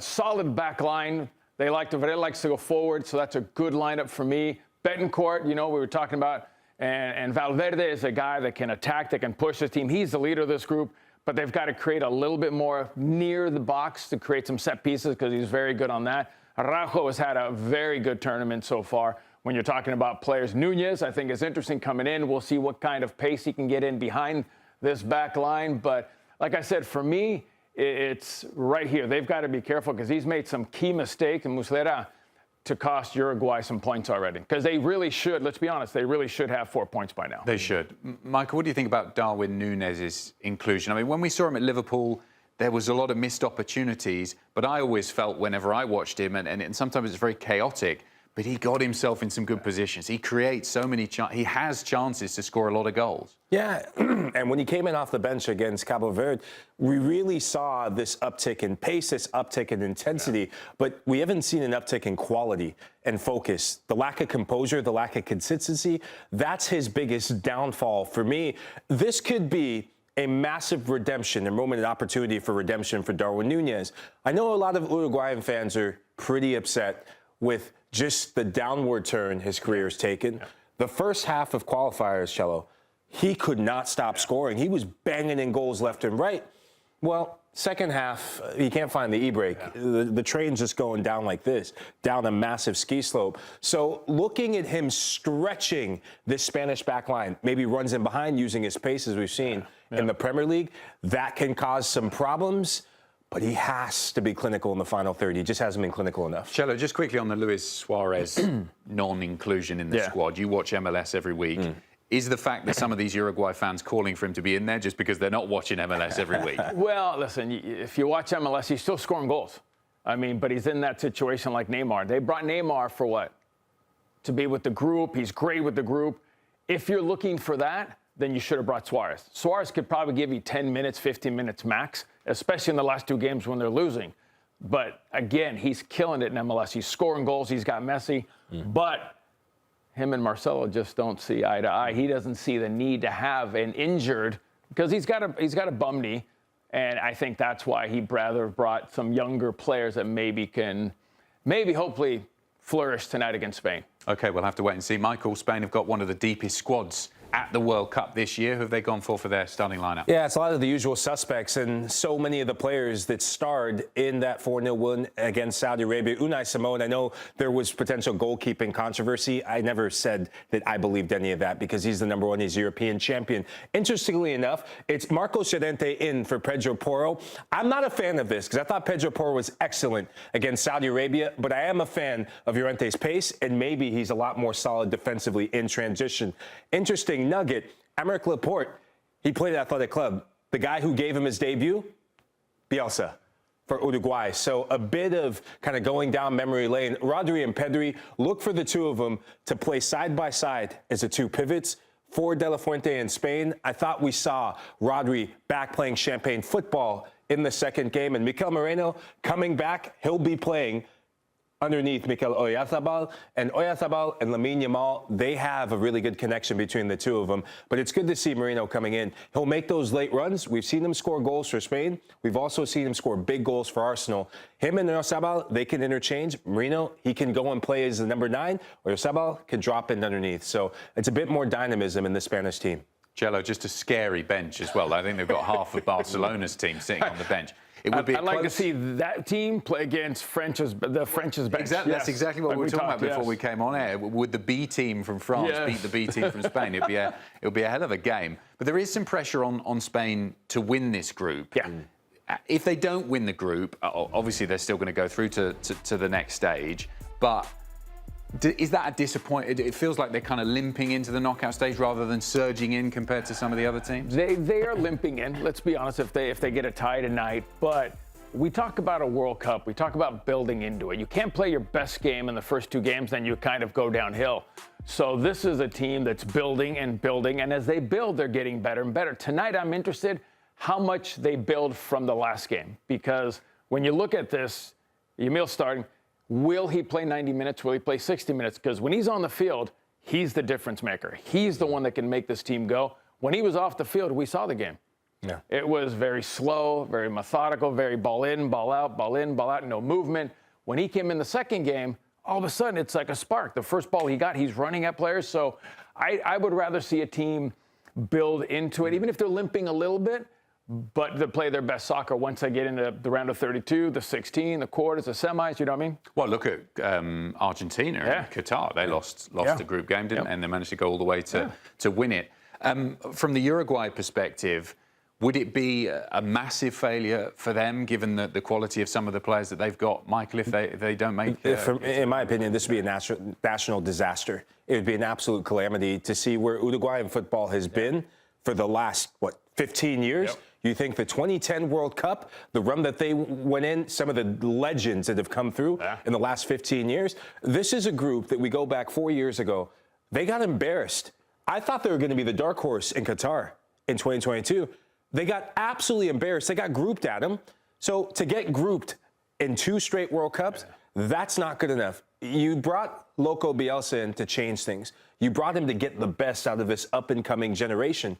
Speaker 2: solid back line. Verde likes to go forward, so that's a good lineup for me. Betancourt, we were talking about, and Valverde is a guy that can attack, that can push his team. He's the leader of this group, but they've got to create a little bit more near the box to create some set pieces, because he's very good on that. Araujo has had a very good tournament so far. When you're talking about players, Nunez, I think, is interesting coming in. We'll see what kind of pace he can get in behind this back line. But like I said, for me, it's right here. They've got to be careful, because he's made some key mistakes, and Muslera, to cost Uruguay some points already. Because they really should, let's be honest, they really should have 4 points by now.
Speaker 1: They should. Michael, what do you think about Darwin Núñez's inclusion? I mean, when we saw him at Liverpool, there was a lot of missed opportunities, but I always felt whenever I watched him, and sometimes it's very chaotic, but he got himself in some good positions. He creates so many he has chances to score a lot of goals.
Speaker 3: Yeah, and when he came in off the bench against Cabo Verde, we really saw this uptick in pace, this uptick in intensity, but we haven't seen an uptick in quality and focus. The lack of composure, the lack of consistency, that's his biggest downfall for me. This could be a massive redemption, a moment of opportunity for redemption for Darwin Núñez. I know a lot of Uruguayan fans are pretty upset with just the downward turn his career has taken. The first half of qualifiers, Cello, he could not stop scoring. He was banging in goals left and right. Well, second half, he can't find the e-brake. The train's just going down like this, down a massive ski slope. So looking at him stretching this Spanish back line, maybe runs in behind using his pace, as we've seen in the Premier League, that can cause some problems. but he has to be clinical in the final third. He just hasn't been clinical enough.
Speaker 1: Cello, just quickly on the Luis Suarez non-inclusion in the squad. You watch MLS every week. Is the fact that some of these Uruguay fans calling for him to be in there just because they're not watching MLS every week?
Speaker 2: Well, listen, if you watch MLS, he's still scoring goals. I mean, but he's in that situation like Neymar. They brought Neymar for what? To be with the group. He's great with the group. If you're looking for that, then you should have brought Suarez. Suarez could probably give you 10 minutes, 15 minutes max, especially in the last 2 games when they're losing. But again, he's killing it in MLS. He's scoring goals. He's got Messi. But him and Marcelo just don't see eye to eye. He doesn't see the need to have an injured, because he's got a bum knee. And I think that's why he'd rather brought some younger players that maybe can, hopefully, flourish tonight against Spain.
Speaker 1: OK, we'll have to wait and see. Michael, Spain have got one of the deepest squads at the World Cup this year. Who have they gone for their starting lineup?
Speaker 3: Yeah, it's a lot of the usual suspects, and so many of the players that starred in that 4-0 win against Saudi Arabia. Unai Simon, I know there was potential goalkeeping controversy. I never said that I believed any of that because he's the number 1, he's European champion. Interestingly enough, it's Marcos Llorente in for Pedro Porro. I'm not a fan of this because I thought Pedro Porro was excellent against Saudi Arabia, but I am a fan of Llorente's pace, and maybe he's a lot more solid defensively in transition. Interesting nugget, Aymeric Laporte, he played at Athletic Club. The guy who gave him his debut, Bielsa for Uruguay. So a bit of kind of going down memory lane. Rodri and Pedri, look for the two of them to play side by side as the 2 pivots. For De La Fuente in Spain, I thought we saw Rodri back playing champagne football in the second game. And Mikel Moreno coming back, he'll be playing underneath Mikel Oyarzabal. And Oyarzabal and Lamine Yamal, they have a really good connection between the two of them. But it's good to see Moreno coming in. He'll make those late runs. We've seen him score goals for Spain. We've also seen him score big goals for Arsenal. Him and Oyarzabal, they can interchange. Moreno, he can go and play as the number 9. Oyarzabal can drop in underneath. So it's a bit more dynamism in the Spanish team.
Speaker 1: Cello, just a scary bench as well. I think they've got half of Barcelona's team sitting on the bench. It would be
Speaker 2: I'd like to see that team play against the French's bench.
Speaker 1: Exactly, yes. That's exactly what we were talking about before we came on air. Would the B team from France beat the B team from Spain? It would be a hell of a game. But there is some pressure on Spain to win this group.
Speaker 2: Yeah.
Speaker 1: If they don't win the group, obviously they're still going to go through to the next stage. But is that a disappointment? It feels like they're kind of limping into the knockout stage rather than surging in compared to some of the other teams.
Speaker 2: They are limping in. Let's be honest. If they get a tie tonight, but we talk about a World Cup. We talk about building into it. You can't play your best game in the first 2 games, then you kind of go downhill. So this is a team that's building and building, and as they build, they're getting better and better. Tonight, I'm interested how much they build from the last game, because when you look at this, Yamil's starting. Will he play 90 minutes? Will he play 60 minutes? Because when he's on the field, he's the difference maker. He's the one that can make this team go. When he was off the field, we saw the game.
Speaker 3: Yeah.
Speaker 2: It was very slow, very methodical, very ball in, ball out, ball in, ball out, no movement. When he came in the second game, all of a sudden it's like a spark. The first ball he got, he's running at players. So I would rather see a team build into it, even if they're limping a little bit, but to play their best soccer once they get into the round of 32, the 16, the quarters, the semis, you know what I mean?
Speaker 1: Well, look at Argentina and Qatar. They lost the group game, didn't they? And they managed to go all the way to win it. From the Uruguay perspective, would it be a massive failure for them, given the quality of some of the players that they've got, Michael, if they don't make
Speaker 3: in my opinion, this would be a national disaster. It would be an absolute calamity to see where Uruguayan football has been for the last, 15 years? Yep. You think the 2010 World Cup, the run that they went in, some of the legends that have come through in the last 15 years, this is a group that we go back 4 years ago. They got embarrassed. I thought they were going to be the dark horse in Qatar in 2022. They got absolutely embarrassed. They got grouped at them. So to get grouped in 2 straight World Cups, that's not good enough. You brought Loco Bielsa in to change things. You brought him to get the best out of this up-and-coming generation.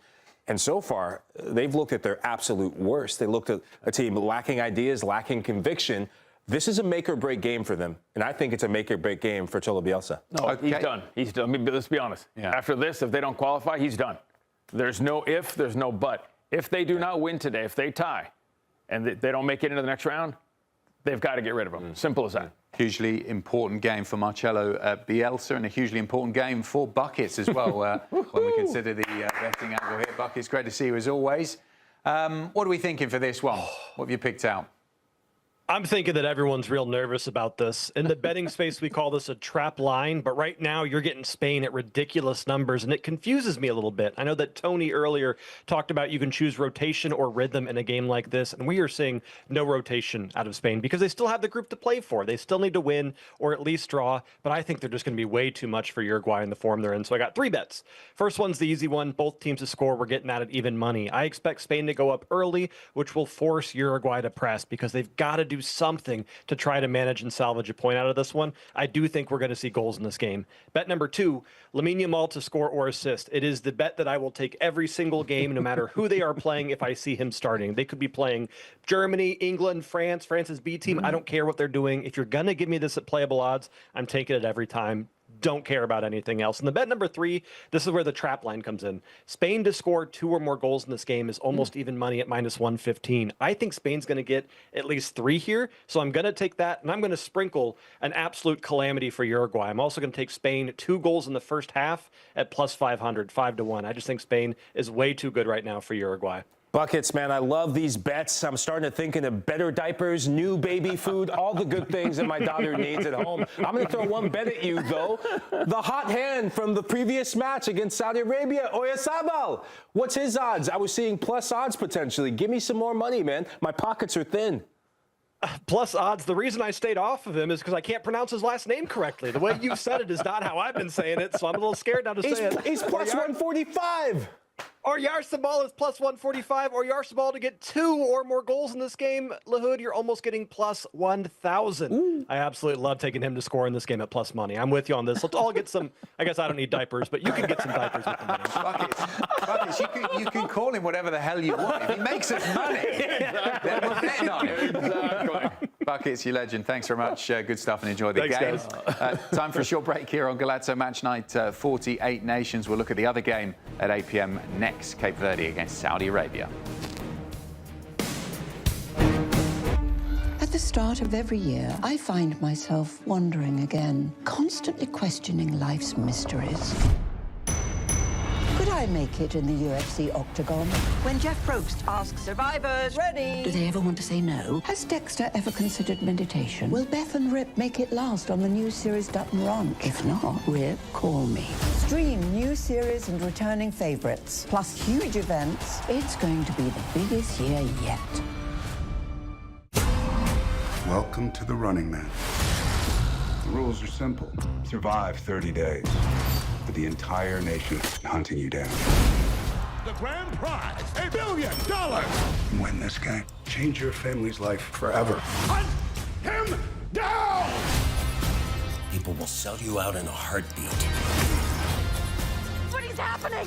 Speaker 3: And so far, they've looked at their absolute worst. They looked at a team lacking ideas, lacking conviction. This is a make-or-break game for them. And I think it's a make-or-break game for Cholo Bielsa.
Speaker 2: No, he's done. He's done. I mean, let's be honest. Yeah. After this, if they don't qualify, he's done. There's no if, there's no but. If they do not win today, if they tie, and they don't make it into the next round, they've got to get rid of him. Simple as that.
Speaker 1: Hugely important game for Marcelo Bielsa, and a hugely important game for Buckets as well, when we consider the betting angle here. Buckets, great to see you as always. What are we thinking for this one? What have you picked out?
Speaker 21: I'm thinking that everyone's real nervous about this. In the betting space, we call this a trap line, but right now you're getting Spain at ridiculous numbers, and it confuses me a little bit. I know that Tony earlier talked about you can choose rotation or rhythm in a game like this, and we are seeing no rotation out of Spain because they still have the group to play for. They still need to win or at least draw, but I think they're just going to be way too much for Uruguay in the form they're in. So I got 3 bets. First one's the easy one. Both teams to score. We're getting that at even money. I expect Spain to go up early, which will force Uruguay to press because they've got to do something to try to manage and salvage a point out of this one. I do think we're going to see goals in this game. Bet number 2, Lamine Yamal to score or assist. It is the bet that I will take every single game, no matter who they are playing, if I see him starting. They could be playing Germany, England, France, France's B team. I don't care what they're doing. If you're going to give me this at playable odds, I'm taking it every time. Don't care about anything else. And the bet number 3, this is where the trap line comes in. Spain to score 2 or more goals in this game is almost even money at -115. I think Spain's going to get at least 3 here, so I'm going to take that, and I'm going to sprinkle an absolute calamity for Uruguay. I'm also going to take Spain 2 goals in the first half at +500, 5-1. I just think Spain is way too good right now for Uruguay.
Speaker 3: Buckets, man, I love these bets. I'm starting to think of better diapers, new baby food, all the good things that my daughter needs at home. I'm going to throw one bet at you, though. The hot hand from the previous match against Saudi Arabia, Oyarzabal. What's his odds? I was seeing plus odds potentially. Give me some more money, man. My pockets are thin.
Speaker 21: Plus odds. The reason I stayed off of him is because I can't pronounce his last name correctly. The way you said it is not how I've been saying it, so I'm a little scared now to say it.
Speaker 3: He's plus 145.
Speaker 21: Oyarzabal is plus 145. Oyarzabal to get 2 or more goals in this game. Lahoud, you're almost getting plus 1,000. I absolutely love taking him to score in this game at plus money. I'm with you on this. Let's all get some. I guess I don't need diapers, but you can get some diapers with the money.
Speaker 1: Buckets, you can call him whatever the hell you want. If he makes us money, then we're betting on him. Exactly. Buckets, you legend. Thanks very much. Good stuff, and enjoy the game. Time for a short break here on Golazo Match Night. 48 nations. We'll look at the other game at 8 p.m. next. Cape Verde against Saudi Arabia.
Speaker 4: At the start of every year, I find myself wondering again, constantly questioning life's mysteries. Could I make it in the UFC octagon?
Speaker 5: When Jeff Probst asks survivors, ready?
Speaker 4: Do they ever want to say no? Has Dexter ever considered meditation? Will Beth and Rip make it last on the new series Dutton Ranch? If not, Rip, call me.
Speaker 5: Stream new series and returning favorites, plus huge events.
Speaker 4: It's going to be the biggest year yet.
Speaker 6: Welcome to the Running Man. The rules are simple. Survive 30 days. But the entire nation is hunting you down.
Speaker 17: The grand prize, $1 billion.
Speaker 6: Win this game. Change your family's life forever.
Speaker 17: Hunt him down!
Speaker 8: People will sell you out in a heartbeat.
Speaker 10: What is happening?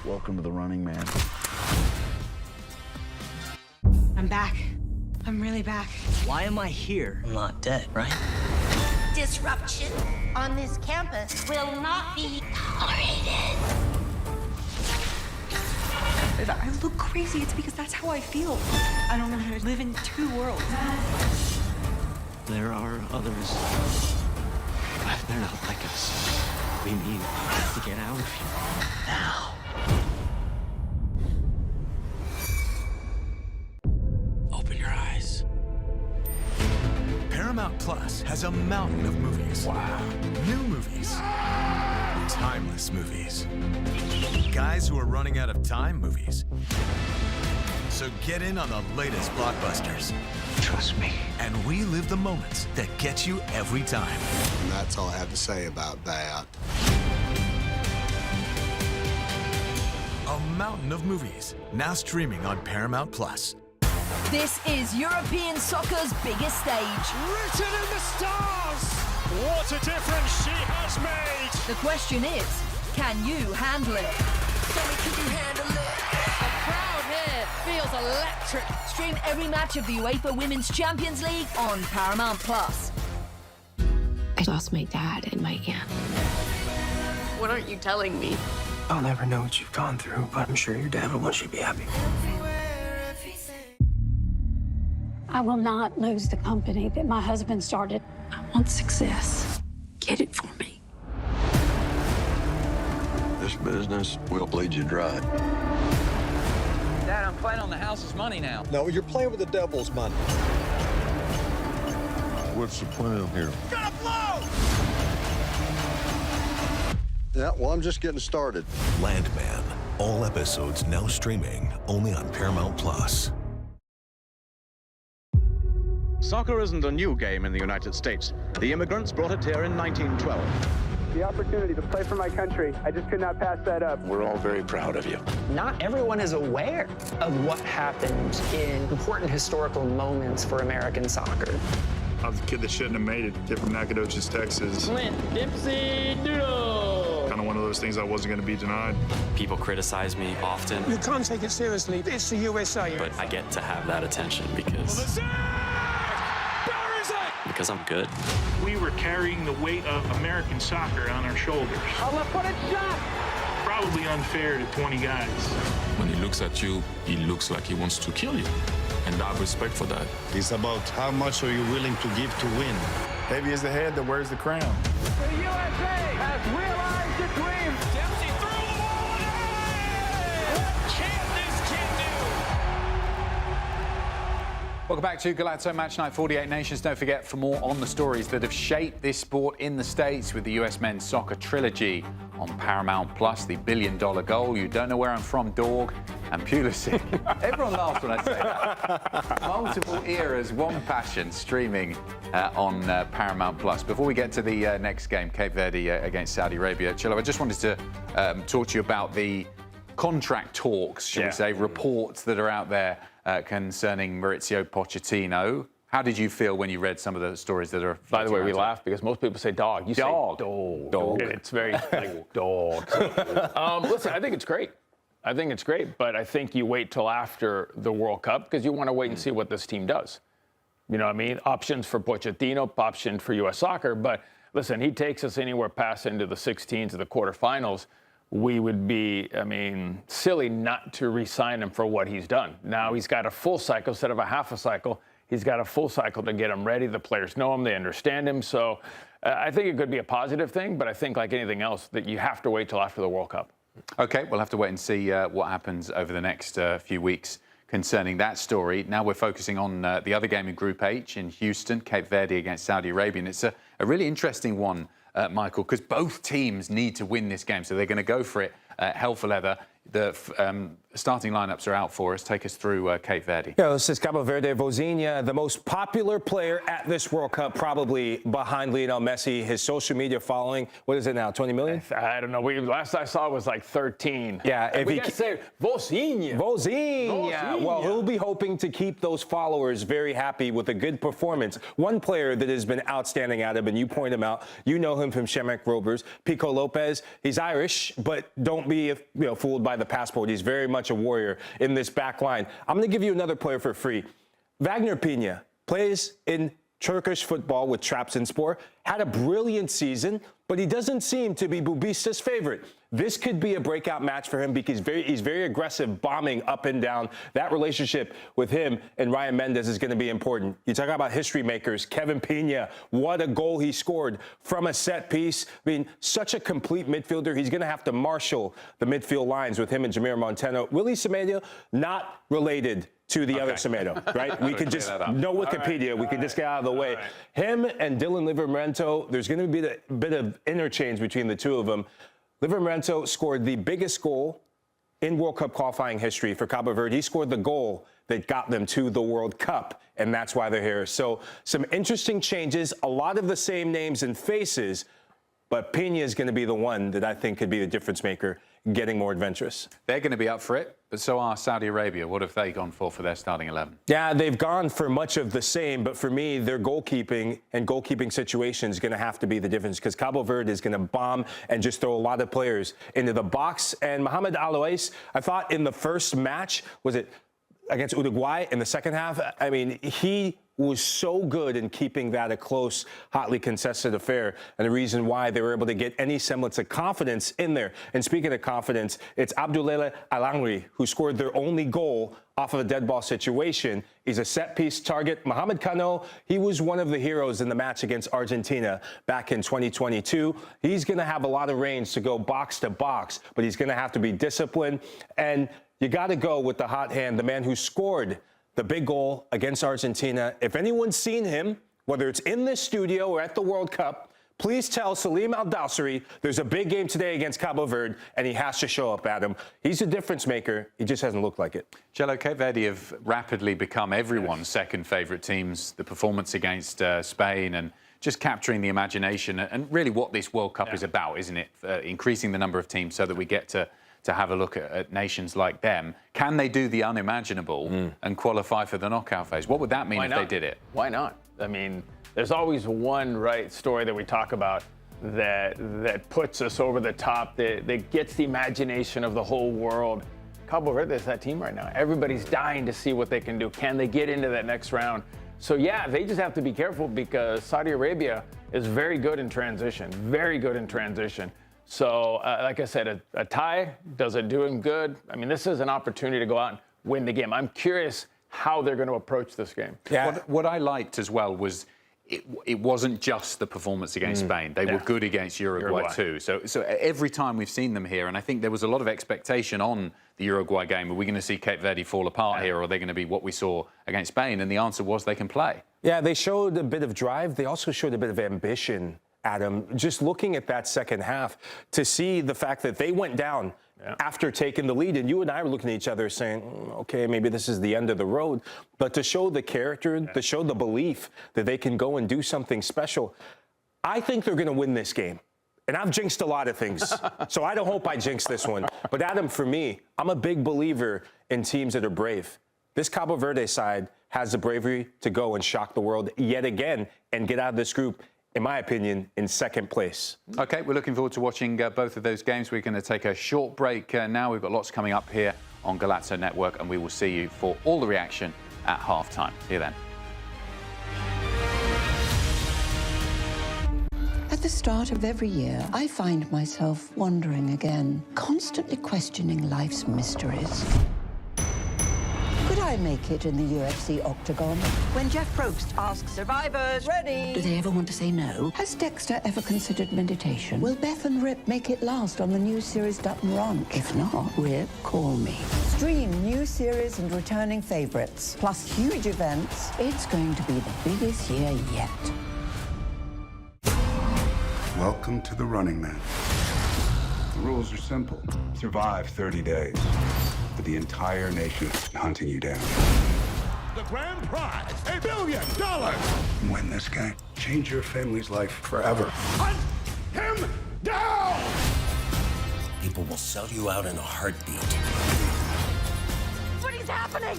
Speaker 14: Welcome to the Running Man.
Speaker 9: I'm back. I'm really back.
Speaker 8: Why am I here? I'm not dead, right?
Speaker 10: Disruption on this campus will not be tolerated.
Speaker 9: If I look crazy, it's because that's how I feel. I don't know how to live in 2 worlds.
Speaker 8: There are others. But they're not like us. We need to get out of here now. Open your eyes.
Speaker 7: Paramount Plus has a mountain of movies. Wow. New movies. Timeless movies. Guys who are running out of time movies. So get in on the latest blockbusters.
Speaker 8: Trust me.
Speaker 7: And relive the moments that get you every time.
Speaker 16: And that's all I have to say about that.
Speaker 7: A mountain of movies, now streaming on Paramount Plus.
Speaker 11: This is European soccer's biggest stage.
Speaker 17: Written in the stars! What a difference she has made!
Speaker 11: The question is, can you handle it?
Speaker 10: Tell me, can you handle it?
Speaker 11: The crowd here feels electric. Stream every match of the UEFA Women's Champions League on Paramount Plus.
Speaker 18: I lost my dad and my aunt.
Speaker 19: What aren't you telling me?
Speaker 8: I'll never know what you've gone through, but I'm sure your dad will want you to be happy.
Speaker 12: I will not lose the company that my husband started. I want success. Get it for me.
Speaker 20: This business will bleed you dry.
Speaker 13: Dad, I'm playing on the house's money now.
Speaker 20: No, you're playing with the devil's money.
Speaker 22: What's the plan here?
Speaker 17: Gonna blow!
Speaker 20: Yeah, well, I'm just getting started.
Speaker 15: Landman. All episodes now streaming only on Paramount Plus.
Speaker 23: Soccer isn't a new game in the United States. The immigrants brought it here in 1912.
Speaker 24: The opportunity to play for my country, I just could not pass that up.
Speaker 22: We're all very proud of you.
Speaker 25: Not everyone is aware of what happened in important historical moments for American soccer.
Speaker 26: I was the kid that shouldn't have made it. Kid from Nacogdoches, Texas.
Speaker 24: Clint Dipsy Doodle.
Speaker 26: Kind of one of those things I wasn't going to be denied.
Speaker 27: People criticize me often.
Speaker 24: You can't take it seriously. It's the USA.
Speaker 27: But I get to have that attention because I'm good.
Speaker 28: We were carrying the weight of American soccer on our shoulders.
Speaker 24: I'm a put it shot.
Speaker 28: Probably unfair to 20 guys.
Speaker 22: When he looks at you, he looks like he wants to kill you. And I have respect for that.
Speaker 29: It's about how much are you willing to give to win.
Speaker 26: Heavy is the head that wears the crown.
Speaker 24: The USA has realized its dream.
Speaker 17: Dempsey threw the ball in! What can't this kid do?
Speaker 1: Welcome back to Golazo Matchnight 48 Nations. Don't forget, for more on the stories that have shaped this sport in the States with the US men's soccer trilogy on Paramount Plus, the $1 billion goal, You Don't Know Where I'm From, Dog, and Pulisic. Everyone laughs when I say that. Multiple eras, one passion, streaming on Paramount Plus. Before we get to the next game, Cape Verde against Saudi Arabia, Chilo, I just wanted to talk to you about the contract talks, should we say, reports that are out there concerning Mauricio Pochettino. How did you feel when you read some of the stories that are?
Speaker 2: By the way, we laugh because most people say dog. You
Speaker 1: dog.
Speaker 2: Say dog. It's very like dog. Listen, I think it's great. I think it's great, but I think you wait till after the World Cup because you want to wait and see what this team does. You know what I mean? Options for Pochettino, option for U.S. soccer. But listen, he takes us anywhere past into the 16s or the quarterfinals. We would be, silly not to re-sign him for what he's done. Now he's got a full cycle instead of a half a cycle. He's got a full cycle to get him ready. The players know him. They understand him. So I think it could be a positive thing, but I think like anything else that you have to wait till after the World Cup.
Speaker 1: Okay, we'll have to wait and see what happens over the next few weeks concerning that story. Now we're focusing on the other game in Group H in Houston, Cape Verde against Saudi Arabia. And it's a really interesting one, Michael, because both teams need to win this game. So they're going to go for it hell for leather. The starting lineups are out for us. Take us through Cape Verde.
Speaker 3: Yeah, this is Cabo Verde. Vozinha, the most popular player at this World Cup, probably behind Lionel Messi. His social media following, what is it now, 20 million?
Speaker 2: I don't know. Last I saw was like 13.
Speaker 3: Yeah.
Speaker 2: If we can say Vozinha.
Speaker 3: Vozinha. Well, he'll be hoping to keep those followers very happy with a good performance. One player that has been outstanding at him, and you point him out, you know him from Shemek Rovers, Pico Lopez. He's Irish, but don't be fooled by the passport. He's very much a warrior in this back line. I'm going to give you another player for free. Wagner Pina plays in Turkish football with Trabzonspor, had a brilliant season, but he doesn't seem to be Bubista's favorite. This could be a breakout match for him because he's very aggressive, bombing up and down. That relationship with him and Ryan Mendes is going to be important. You talk about history makers, Kevin Pina, what a goal he scored from a set piece. Such a complete midfielder. He's going to have to marshal the midfield lines with him and Jamir Montano. Willie Semedo, not related to the other Semedo, right? We could just, no Wikipedia, we could just get out of the way. Him and Dylan Livramento, there's going to be a bit of interchange between the two of them. Livramento scored the biggest goal in World Cup qualifying history for Cabo Verde. He scored the goal that got them to the World Cup, and that's why they're here. So some interesting changes, a lot of the same names and faces, but Pena is going to be the one that I think could be the difference maker, getting more adventurous.
Speaker 1: They're going to be up for it, but so are Saudi Arabia. What have they gone for their starting 11?
Speaker 3: Yeah, they've gone for much of the same, but for me, their goalkeeping and goalkeeping situation is going to have to be the difference because Cabo Verde is going to bomb and just throw a lot of players into the box. And Mohamed Alois, I thought in the first match, was it against Uruguay in the second half? He was so good in keeping that a close, hotly contested affair, and the reason why they were able to get any semblance of confidence in there. And speaking of confidence, it's Abdoulaye Alangri who scored their only goal off of a dead ball situation. He's a set-piece target. Mohamed Kano, he was one of the heroes in the match against Argentina back in 2022. He's going to have a lot of range to go box to box, but he's going to have to be disciplined. And you got to go with the hot hand, the man who scored the big goal against Argentina. If anyone's seen him, whether it's in this studio or at the World Cup, please tell Salim Al-Dawsari there's a big game today against Cabo Verde, and he has to show up, Adam. He's a difference maker. He just hasn't looked like it.
Speaker 1: Cello, Cape Verde have rapidly become everyone's second favourite teams. The performance against Spain and just capturing the imagination and really what this World Cup is about, isn't it? Increasing the number of teams so that we get to have a look at nations like them. Can they do the unimaginable and qualify for the knockout phase? What would that mean if they did it?
Speaker 2: Why not? I mean, there's always one story that we talk about that puts us over the top, that gets the imagination of the whole world. Cabo Verde is that team right now. Everybody's dying to see what they can do. Can they get into that next round? So yeah, they just have to be careful because Saudi Arabia is very good in transition, very good in transition. So like I said, a tie, does it do him good? I mean, this is an opportunity to go out and win the game. I'm curious how they're going to approach this game.
Speaker 1: Yeah. What I liked as well was it wasn't just the performance against Spain. They were good against Uruguay too. So every time we've seen them here, and I think there was a lot of expectation on the Uruguay game. Are we going to see Cape Verde fall apart here, or are they going to be what we saw against Spain? And the answer was they can play.
Speaker 3: Yeah, they showed a bit of drive. They also showed a bit of ambition, Adam. Just looking at that second half, to see the fact that they went down after taking the lead, and you and I were looking at each other saying, okay, maybe this is the end of the road. But to show the character, to show the belief that they can go and do something special, I think they're going to win this game. And I've jinxed a lot of things, so I don't hope I jinx this one. But Adam, for me, I'm a big believer in teams that are brave. This Cabo Verde side has the bravery to go and shock the world yet again and get out of this group, in my opinion, in second place.
Speaker 1: OK, we're looking forward to watching both of those games. We're going to take a short break now. We've got lots coming up here on Golazo Network, and we will see you for all the reaction at half-time. See you then.
Speaker 4: At the start of every year, I find myself wondering again, constantly questioning life's mysteries. Could I make it in the UFC octagon? When Jeff Probst asks survivors, ready? Do they ever want to say no? Has Dexter ever considered meditation? Will Beth and Rip make it last on the new series Dutton Ranch? If not, Rip, call me. Stream new series and returning favorites, plus huge events. It's going to be the biggest year yet.
Speaker 5: Welcome to the Running Man. The rules are simple. Survive 30 days. But the entire nation is hunting you down.
Speaker 17: The grand prize, $1 billion.
Speaker 5: Win this game. Change your family's life forever.
Speaker 17: Hunt him down!
Speaker 6: People will sell you out in a heartbeat.
Speaker 11: What is happening?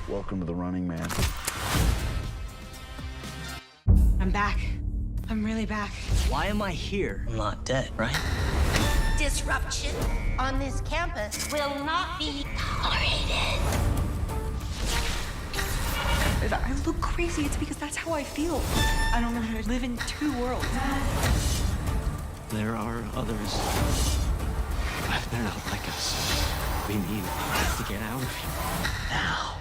Speaker 5: Welcome to the Running Man.
Speaker 7: I'm back. I'm really back.
Speaker 6: Why am I here? I'm not dead, right?
Speaker 11: Disruption on this campus will not be tolerated.
Speaker 7: If I look crazy, it's because that's how I feel. I don't know how to live in two worlds.
Speaker 8: There are others. But they're not like us. We need to get out of here now.